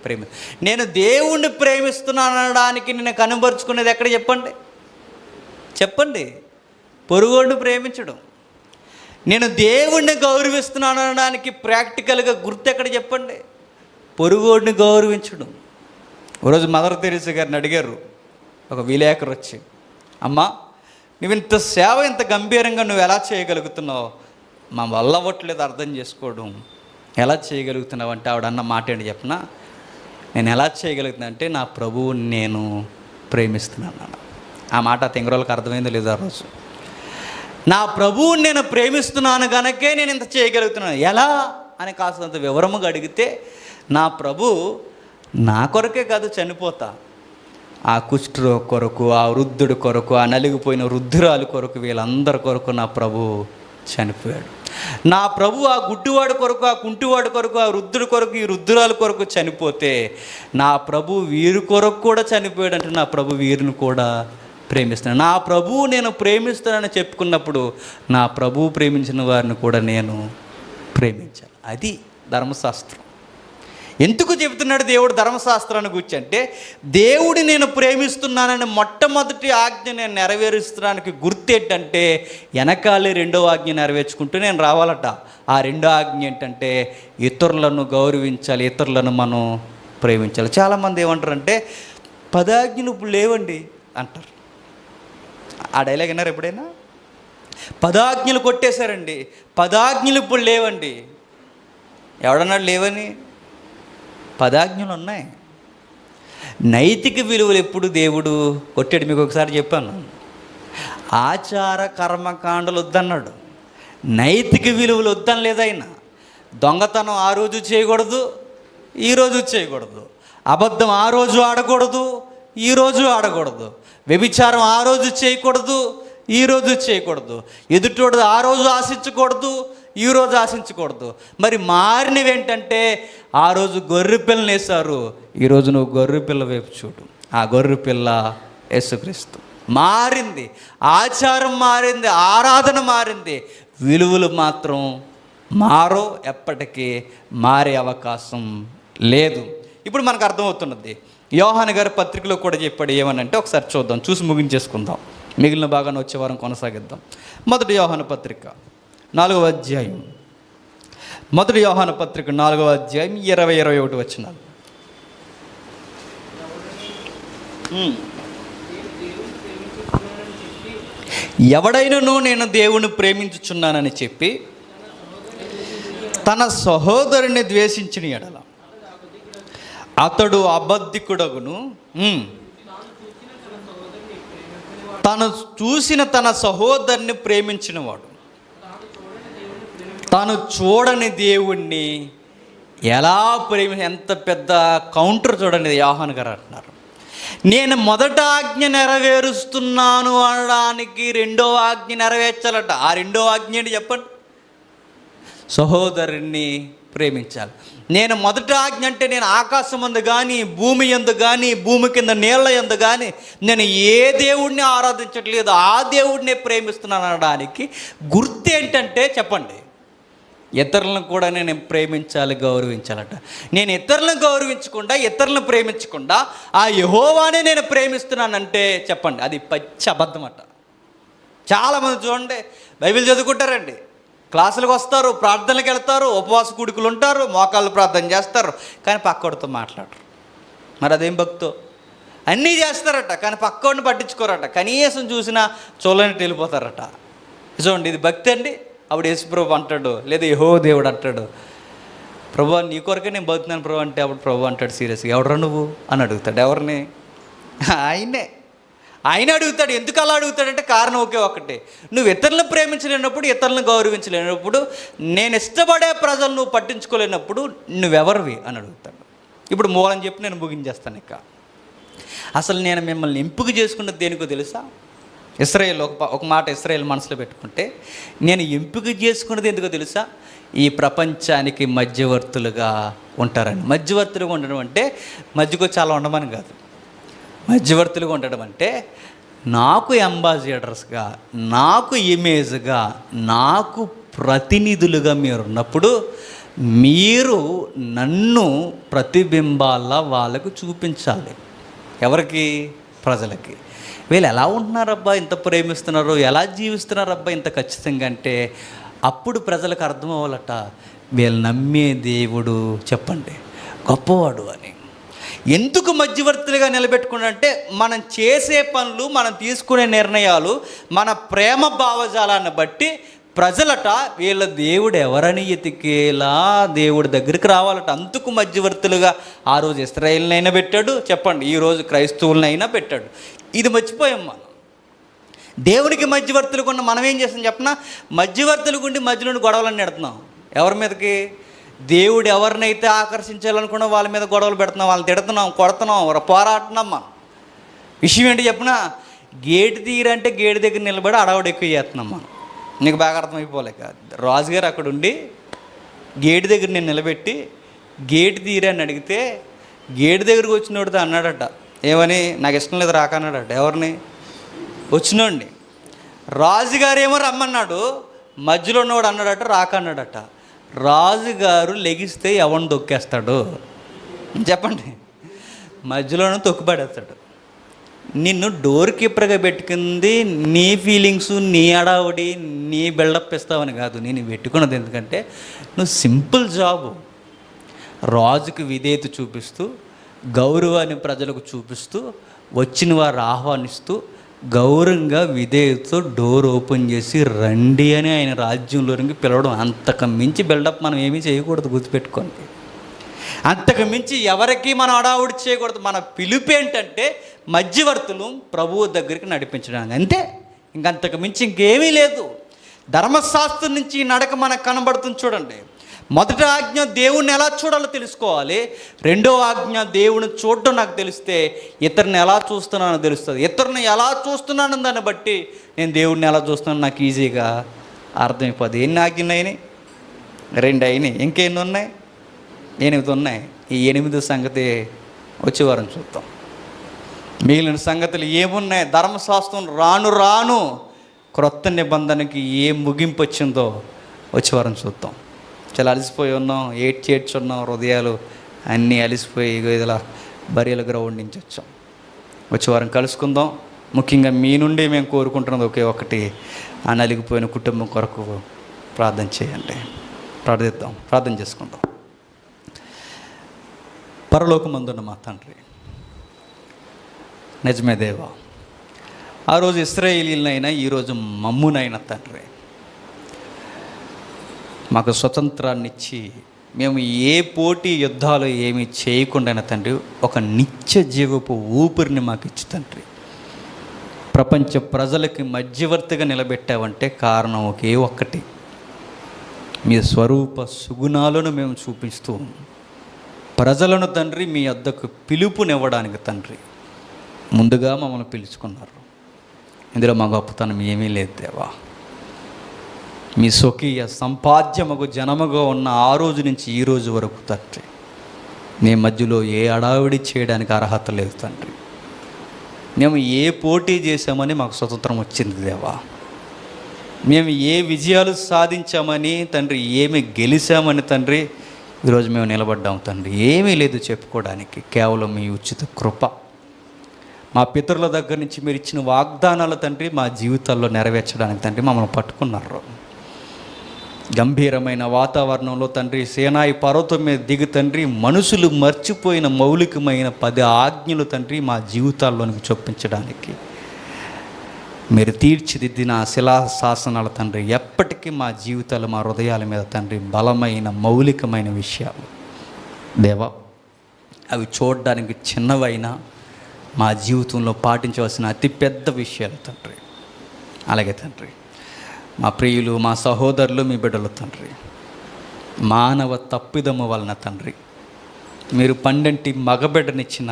ప్రేమి. నేను దేవుణ్ణి ప్రేమిస్తున్నాను అనడానికి నేను కనబరుచుకునేది ఎక్కడ చెప్పండి? చెప్పండి. పొరుగోడిని ప్రేమించడం. నేను దేవుణ్ణి గౌరవిస్తున్నాను అనడానికి ప్రాక్టికల్గా గుర్తు ఎక్కడ చెప్పండి? పొరుగోడిని గౌరవించడం. ఒకరోజు మదర్ తెరీసా గారిని అడిగారు ఒక విలేకరు వచ్చి, అమ్మా నువ్వు ఇంత సేవ ఇంత గంభీరంగా నువ్వు ఎలా చేయగలుగుతున్నావు? మా వల్ల అవ్వట్లేదు అర్థం చేసుకోవడం. ఎలా చేయగలుగుతున్నావు అంటే ఆవిడ అన్న మాట ఏంటి చెప్పనా? నేను ఎలా చేయగలుగుతున్నా అంటే నా ప్రభువుని నేను ప్రేమిస్తున్నాను. ఆ మాట తెంగరోళ్ళకి అర్థమైందో లేదో ఆ రోజు. నా ప్రభువుని నేను ప్రేమిస్తున్నాను కనుకే నేను ఇంత చేయగలుగుతున్నాను. ఎలా అని కాస్తంత వివరముగా అడిగితే, నా ప్రభు నా కొరకే కాదు చనిపోతా, ఆ కుష్ఠరోగి కొరకు, ఆ వృద్ధుడి కొరకు, ఆ నలిగిపోయిన వృద్ధురాలు కొరకు, వీళ్ళందరి కొరకు నా ప్రభు చనిపోయాడు. నా ప్రభు ఆ గుడ్డివాడి కొరకు, ఆ కుంటివాడి కొరకు, ఆ వృద్ధుడి కొరకు, ఈ వృద్ధురాల కొరకు చనిపోతే, నా ప్రభు వీరి కొరకు కూడా చనిపోయాడు అంటే నా ప్రభు వీరిని కూడా ప్రేమిస్తున్నాను. నా ప్రభువు నేను ప్రేమిస్తానని చెప్పుకున్నప్పుడు నా ప్రభువు ప్రేమించిన వారిని కూడా నేను ప్రేమించాలి. అది ధర్మశాస్త్రం. ఎందుకు చెబుతున్నాడు దేవుడు ధర్మశాస్త్రాన్ని గురించి అంటే, దేవుడి నేను ప్రేమిస్తున్నానని మొట్టమొదటి ఆజ్ఞ నేను నెరవేరుస్తున్నానికి గుర్తు ఏంటంటే, వెనకాలే 2వ ఆజ్ఞ నెరవేర్చుకుంటూ నేను రావాలట. ఆ 2వ ఆజ్ఞ ఏంటంటే, ఇతరులను గౌరవించాలి, ఇతరులను మనం ప్రేమించాలి. చాలామంది ఏమంటారంటే 10 ఆజ్ఞలు ఇప్పుడు లేవండి అంటారు. ఆ డైలాగ్ విన్నారు ఎప్పుడైనా? 10 ఆజ్ఞలు కొట్టేశారండి, 10 ఆజ్ఞలు ఇప్పుడు లేవండి. ఎవడన్నాడు లేవని? 10 ఆజ్ఞలు ఉన్నాయి. నైతిక విలువలు ఎప్పుడు దేవుడు కొట్టాడు? మీకు ఒకసారి చెప్పాను, ఆచార కర్మకాండలు వద్దన్నాడు, నైతిక విలువలు వద్దని లేదైనా. దొంగతనం ఆ రోజు చేయకూడదు, ఈరోజు చేయకూడదు. అబద్ధం ఆ రోజు ఆడకూడదు, ఈరోజు ఆడకూడదు. వ్యభిచారం ఆ రోజు చేయకూడదు, ఈరోజు చేయకూడదు. ఎదుటోడు ఆ రోజు ఆశించకూడదు, ఈరోజు ఆశించకూడదు. మరి మారినవి ఏంటంటే, ఆ రోజు గొర్రె పిల్లని వేశారు, ఈరోజు నువ్వు గొర్రె పిల్ల వైపు చూడు. ఆ గొర్రె పిల్ల యేసుక్రీస్తు. మారింది, ఆచారం మారింది, ఆరాధన మారింది, విలువలు మాత్రం మారో, ఎప్పటికీ మారే అవకాశం లేదు. ఇప్పుడు మనకు అర్థమవుతున్నది. యోహాను గారి పత్రికలో కూడా చెప్పాడు ఏమనంటే, ఒకసారి చూద్దాం, చూసి ముగించేసుకుందాం, మిగిలిన భాగాన్ని వచ్చే వారం కొనసాగిద్దాం. 1 యోహాను పత్రిక 4వ అధ్యాయం, 1 యోహాను పత్రిక 4వ అధ్యాయం 20-21 వచనాలు. ఎవడైనను నేను దేవుని ప్రేమించుచున్నానని చెప్పి తన సహోదరుని ద్వేషించిన ఎడల అతడు అబద్ధికుడగును. తను చూసిన తన సహోదరుని ప్రేమించినవాడు తాను చూడని దేవుణ్ణి ఎలా ఎంత పెద్ద కౌంటర్ చూడండి. యోహాను గారు అంటున్నారు, నేను మొదట ఆజ్ఞ నెరవేరుస్తున్నాను అనడానికి 2వ ఆజ్ఞ నెరవేర్చాలట. ఆ 2వ ఆజ్ఞ ఏంటి చెప్పండి? సహోదరుణ్ణి ప్రేమించాలి. నేను మొదట ఆజ్ఞ అంటే, నేను ఆకాశం యందు కానీ, భూమి యందు కానీ, భూమి కింద నీళ్ళ యందు కానీ నేను ఏ దేవుడిని ఆరాధించట్లేదు, ఆ దేవుడినే ప్రేమిస్తున్నాను అనడానికి గుర్తు ఏంటంటే చెప్పండి? ఇతరులను కూడా నేను ప్రేమించాలి, గౌరవించాలట. నేను ఇతరులను గౌరవించకుండా, ఇతరులను ప్రేమించకుండా ఆ యెహోవానే నేను ప్రేమిస్తున్నానంటే చెప్పండి, అది పచ్చి అబద్ధం అట. చాలామంది చూడండి, బైబిల్ చదువుకుంటారండి, క్లాసులకు వస్తారు, ప్రార్థనలకు వెళ్తారు, ఉపవాస కూడికలు ఉంటారు, మోకాళ్ళు ప్రార్థన చేస్తారు, కానీ పక్కోడితో మాట్లాడరు. మరి అదేం భక్తో? అన్నీ చేస్తారట కానీ పక్కోడిని పట్టించుకోరట. కనీసం చూసినా చూడలేని వెళ్ళిపోతారట. చూడండి, ఇది భక్తి అండి. అప్పుడు యేసుప్రభు అంటాడు, లేదా యెహోవా దేవుడు అంటాడు, ప్రభు నీ కొరకే నేను బతుకుతున్నాను ప్రభు అంటే, అప్పుడు ప్రభు అంటాడు సీరియస్గా, ఎవడరా నువ్వు అని అడుగుతాడు. ఎవరిని? ఆయన అడుగుతాడు. ఎందుకు అలా అడుగుతాడంటే కారణం ఒకే ఒకటి, నువ్వు ఇతరులను ప్రేమించలేనప్పుడు, ఇతరులను గౌరవించలేనప్పుడు, నేను ఇష్టపడే ప్రజలు నువ్వు పట్టించుకోలేనప్పుడు నువ్వెవరివి అని అడుగుతాడు. ఇప్పుడు మూలం చెప్పి నేను ముగించేస్తాను. ఇక అసలు నేను మిమ్మల్ని ఎంపిక చేసుకున్నది దేనికో తెలుసా? ఇశ్రాయేల్ ఒక మాట ఇశ్రాయేల్ మనసులో పెట్టుకుంటే, నేను ఎంపిక చేసుకున్నది ఎందుకో తెలుసా? ఈ ప్రపంచానికి మధ్యవర్తులుగా ఉంటారని. మధ్యవర్తులుగా ఉండడం అంటే మధ్యకు చాలా ఉండమని కాదు. మధ్యవర్తులుగా ఉండడం అంటే నాకు అంబాసిడర్స్గా, నాకు ఇమేజ్గా, నాకు ప్రతినిధులుగా మీరు ఉన్నప్పుడు మీరు నన్ను ప్రతిబింబాల్లా వాళ్ళకు చూపించాలి. ఎవరికి? ప్రజలకి. వీళ్ళు ఎలా ఉంటున్నారబ్బా, ఇంత ప్రేమిస్తున్నారు, ఎలా జీవిస్తున్నారబ్బా ఇంత ఖచ్చితంగా అంటే, అప్పుడు ప్రజలకు అర్థం అవ్వాలట, వీళ్ళు నమ్మే దేవుడు చెప్పండి గొప్పవాడు అని. ఎందుకు మధ్యవర్తులుగా నిలబెట్టుకున్నారంటే, మనం చేసే పనులు, మనం తీసుకునే నిర్ణయాలు, మన ప్రేమ భావజాలాన్ని బట్టి ప్రజలట వీళ్ళ దేవుడు ఎవరని ఎతికేలా దేవుడి దగ్గరికి రావాలట. అందుకు మధ్యవర్తులుగా ఆ రోజు ఇశ్రాయేలునైనా పెట్టాడు, చెప్పండి ఈరోజు క్రైస్తవులనైనా పెట్టాడు. ఇది మర్చిపోయాం మనం. దేవునికి మధ్యవర్తులకు ఉన్న మనం ఏం చేస్తాం చెప్పనా? మధ్యవర్తులకు ఉండి మధ్యలోని గొడవలన్నీ పెడుతున్నాం. ఎవరి మీదకి? దేవుడు ఎవరినైతే ఆకర్షించాలనుకున్నా వాళ్ళ మీద గొడవలు పెడుతున్నాం, వాళ్ళని తిడుతున్నాం, కొడుతున్నాం, పోరాడుతున్నాం. మనం విషయం ఏంటి చెప్పనా? గేటు తీరంటే గేటు దగ్గర నిలబడి అడవుడు ఎక్కువ చేస్తున్నాం మనం. నీకు బాగా అర్థమైపోలేక రాజుగారు అక్కడ ఉండి గేటు దగ్గర నేను నిలబెట్టి గేటు తీరని అడిగితే, గేటు దగ్గరకు వచ్చినోడితో అన్నాడట, ఏమని? నాకు ఇష్టం లేదు రాక అన్నాడట. ఎవరిని? వచ్చినోడిని. రాజుగారేమో రమ్మన్నాడు, మధ్యలో ఉన్నవాడు అన్నాడట రాక అన్నాడట. రాజుగారు లెగిస్తే ఎవరిని తొక్కేస్తాడు చెప్పండి? మధ్యలోనే తొక్కుపడేస్తాడు. నిన్ను డోర్ కీపర్గా పెట్టుకుంది నీ ఫీలింగ్స్, నీ అడావుడి, నీ బిల్డప్ ఇస్తావని కాదు. నేను పెట్టుకున్నది ఎందుకంటే, నువ్వు సింపుల్ జాబు, రాజుకి విధేయత చూపిస్తూ, గౌరవాన్ని ప్రజలకు చూపిస్తూ, వచ్చిన వారు ఆహ్వానిస్తూ, గౌరవంగా విధేయతతో డోర్ ఓపెన్ చేసి రండి అని ఆయన రాజ్యంలోనికి పిలవడం. అంతకు మించి బిల్డప్ మనం ఏమీ చేయకూడదు, గుర్తుపెట్టుకోండి. అంతకు మించి ఎవరికి మనం అడావుడి చేయకూడదు. మన పిలుపు ఏంటంటే మధ్యవర్తులు ప్రభువు దగ్గరికి నడిపించడానికి, అంతే. ఇంకంతకు మించి ఇంకేమీ లేదు. ధర్మశాస్త్రం నుంచి ఈ నడక మనకు కనబడుతుంది. చూడండి, మొదటి ఆజ్ఞ దేవుణ్ణి ఎలా చూడాలో తెలుసుకోవాలి. రెండో ఆజ్ఞ దేవుని చూడటం నాకు తెలిస్తే ఇతరుని ఎలా చూస్తున్నానో తెలుస్తుంది. ఇతరుని ఎలా చూస్తున్నాను దాన్ని బట్టి నేను దేవుడిని ఎలా చూస్తున్నాను నాకు ఈజీగా అర్థమైపోద్ది. ఎన్ని ఆజ్ఞలు అయినాయి? 2 అయినాయి. ఇంకెన్ని ఉన్నాయి? 8 ఉన్నాయి. ఈ 8 సంగతి వచ్చే వారం చూద్దాం. మిగిలిన సంగతులు ఏమున్నాయి? ధర్మశాస్త్రం రాను రాను క్రొత్త నిబంధనకి ఏ ముగింపు వచ్చిందో వచ్చే వారం చూద్దాం. చాలా అలసిపోయి ఉన్నాం, ఏడ్చున్నాం, హృదయాలు అన్నీ అలసిపోయి ఇలా బరియల గ్రౌండ్ నుంచి వచ్చాం. వచ్చే వారం కలుసుకుందాం. ముఖ్యంగా మీ నుండి మేము కోరుకుంటున్నది ఒకే ఒకటి, ఆ నలిగిపోయిన కుటుంబం కొరకు ప్రార్థన చేయండి. ప్రార్థన చేసుకుందాం. పరలోకమందున్న మా తండ్రి, నిజమే దేవా, ఆ రోజు ఇశ్రాయేలీలనైనా ఈరోజు మమ్మునైనా తండ్రి మాకు స్వతంత్రాన్ని ఇచ్చి, మేము ఏ పోటీ యుద్ధాలు ఏమీ చేయకుండా తండ్రి ఒక నిత్య జీవపు ఊపిరిని మాకు ఇచ్చి తండ్రి ప్రపంచ ప్రజలకి మధ్యవర్తిగా నిలబెట్టావంటే కారణం ఒకే ఒక్కటి, మీ స్వరూప సుగుణాలను మేము చూపిస్తూ ప్రజలను తండ్రి మీ వద్దకు పిలుపునివ్వడానికి తండ్రి ముందుగా మమ్మల్ని పిలుచుకున్నారు. ఇందులో మా గొప్పతనం ఏమీ లేదు దేవా. మీ స్వకీయ సంపాద్యముకు జనముగా ఉన్న ఆ రోజు నుంచి ఈ రోజు వరకు తండ్రి మీ మధ్యలో ఏ అడావిడి చేయడానికి అర్హత లేదు తండ్రి. మేము ఏ పోటీ చేసామని మాకు స్వతంత్రం వచ్చింది దేవా. మేము ఏ విజయాలు సాధించామని తండ్రి, ఏమి గెలిచామని తండ్రి ఈరోజు మేము నిలబడ్డాము తండ్రి. ఏమీ లేదు చెప్పుకోవడానికి, కేవలం మీ ఉచిత కృప. మా పితరుల దగ్గర నుంచి మీరు ఇచ్చిన వాగ్దానాలు తండ్రి మా జీవితాల్లో నెరవేర్చడానికి తండ్రి మమ్మల్ని పట్టుకున్నారు. గంభీరమైన వాతావరణంలో తండ్రి సేనాయి పర్వతం మీద దిగు తండ్రి, మనుషులు మర్చిపోయిన మౌలికమైన 10 ఆజ్ఞలు తండ్రి మా జీవితాల్లోనికి చొప్పించడానికి మీరు తీర్చిదిద్దిన శిలా శాసనాల తండ్రి ఎప్పటికీ మా జీవితాలు, మా హృదయాల మీద తండ్రి బలమైన మౌలికమైన విషయాలు దేవా. అవి చూడడానికి చిన్నవైనా మా జీవితంలో పాటించవలసిన అతిపెద్ద విషయాలు తండ్రి. అలాగే తండ్రి మా ప్రియులు, మా సహోదరులు, మీ బిడ్డలు తండ్రి మానవ తప్పిదము వలన తండ్రి మీరు 12 మగబిడ్డనిచ్చిన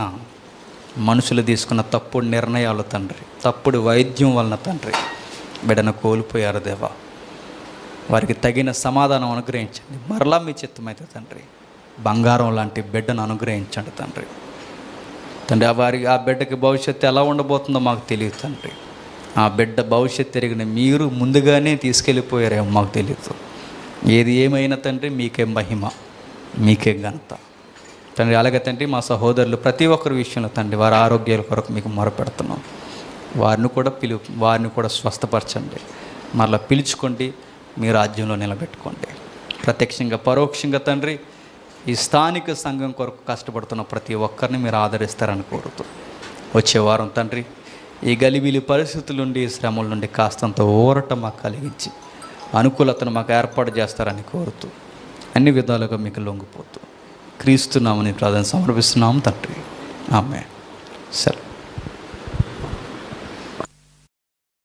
మనుషులు తీసుకున్న తప్పుడు నిర్ణయాలు తండ్రి, తప్పుడు వైద్యం వలన తండ్రి బిడ్డను కోల్పోయారు దేవా. వారికి తగిన సమాధానం అనుగ్రహించండి. మరలా మీ చిత్తమైతే తండ్రి బంగారం లాంటి బిడ్డను అనుగ్రహించండి తండ్రి. ఆ బిడ్డకి భవిష్యత్తు ఎలా ఉండబోతుందో మాకు తెలియదు తండ్రి. ఆ బిడ్డ భవిష్యత్తు తిరిగిన మీరు ముందుగానే తీసుకెళ్ళిపోయారేమో మాకు తెలియదు. ఏది ఏమైనా తండ్రి మీకే మహిమ, మీకే ఘనత తండ్రి. అలాగే తండ్రి మా సహోదరులు ప్రతి ఒక్కరి విషయంలో తండ్రి వారి ఆరోగ్యాల కొరకు మీకు మొరపెడుతున్నాం. వారిని కూడా స్వస్థపరచండి, మరలా పిలుచుకోండి, మీ రాజ్యంలో నిలబెట్టుకోండి. ప్రత్యక్షంగా పరోక్షంగా తండ్రి ఈ స్థానిక సంఘం కొరకు కష్టపడుతున్న ప్రతి ఒక్కరిని మీరు ఆదరిస్తారని కోరుతూ, వచ్చే వారం తండ్రి ఈ గలిబిలి పరిస్థితుల నుండి, శ్రమల నుండి కాస్తంత ఊరట మాకు కలిగించి అనుకూలతను మాకు ఏర్పాటు చేస్తారని కోరుతూ, అన్ని విధాలుగా మీకు లొంగిపోతూ క్రీస్తునామని ప్రార్థన సమర్పిస్తున్నాము తండ్రి. ఆమేన్. సరే.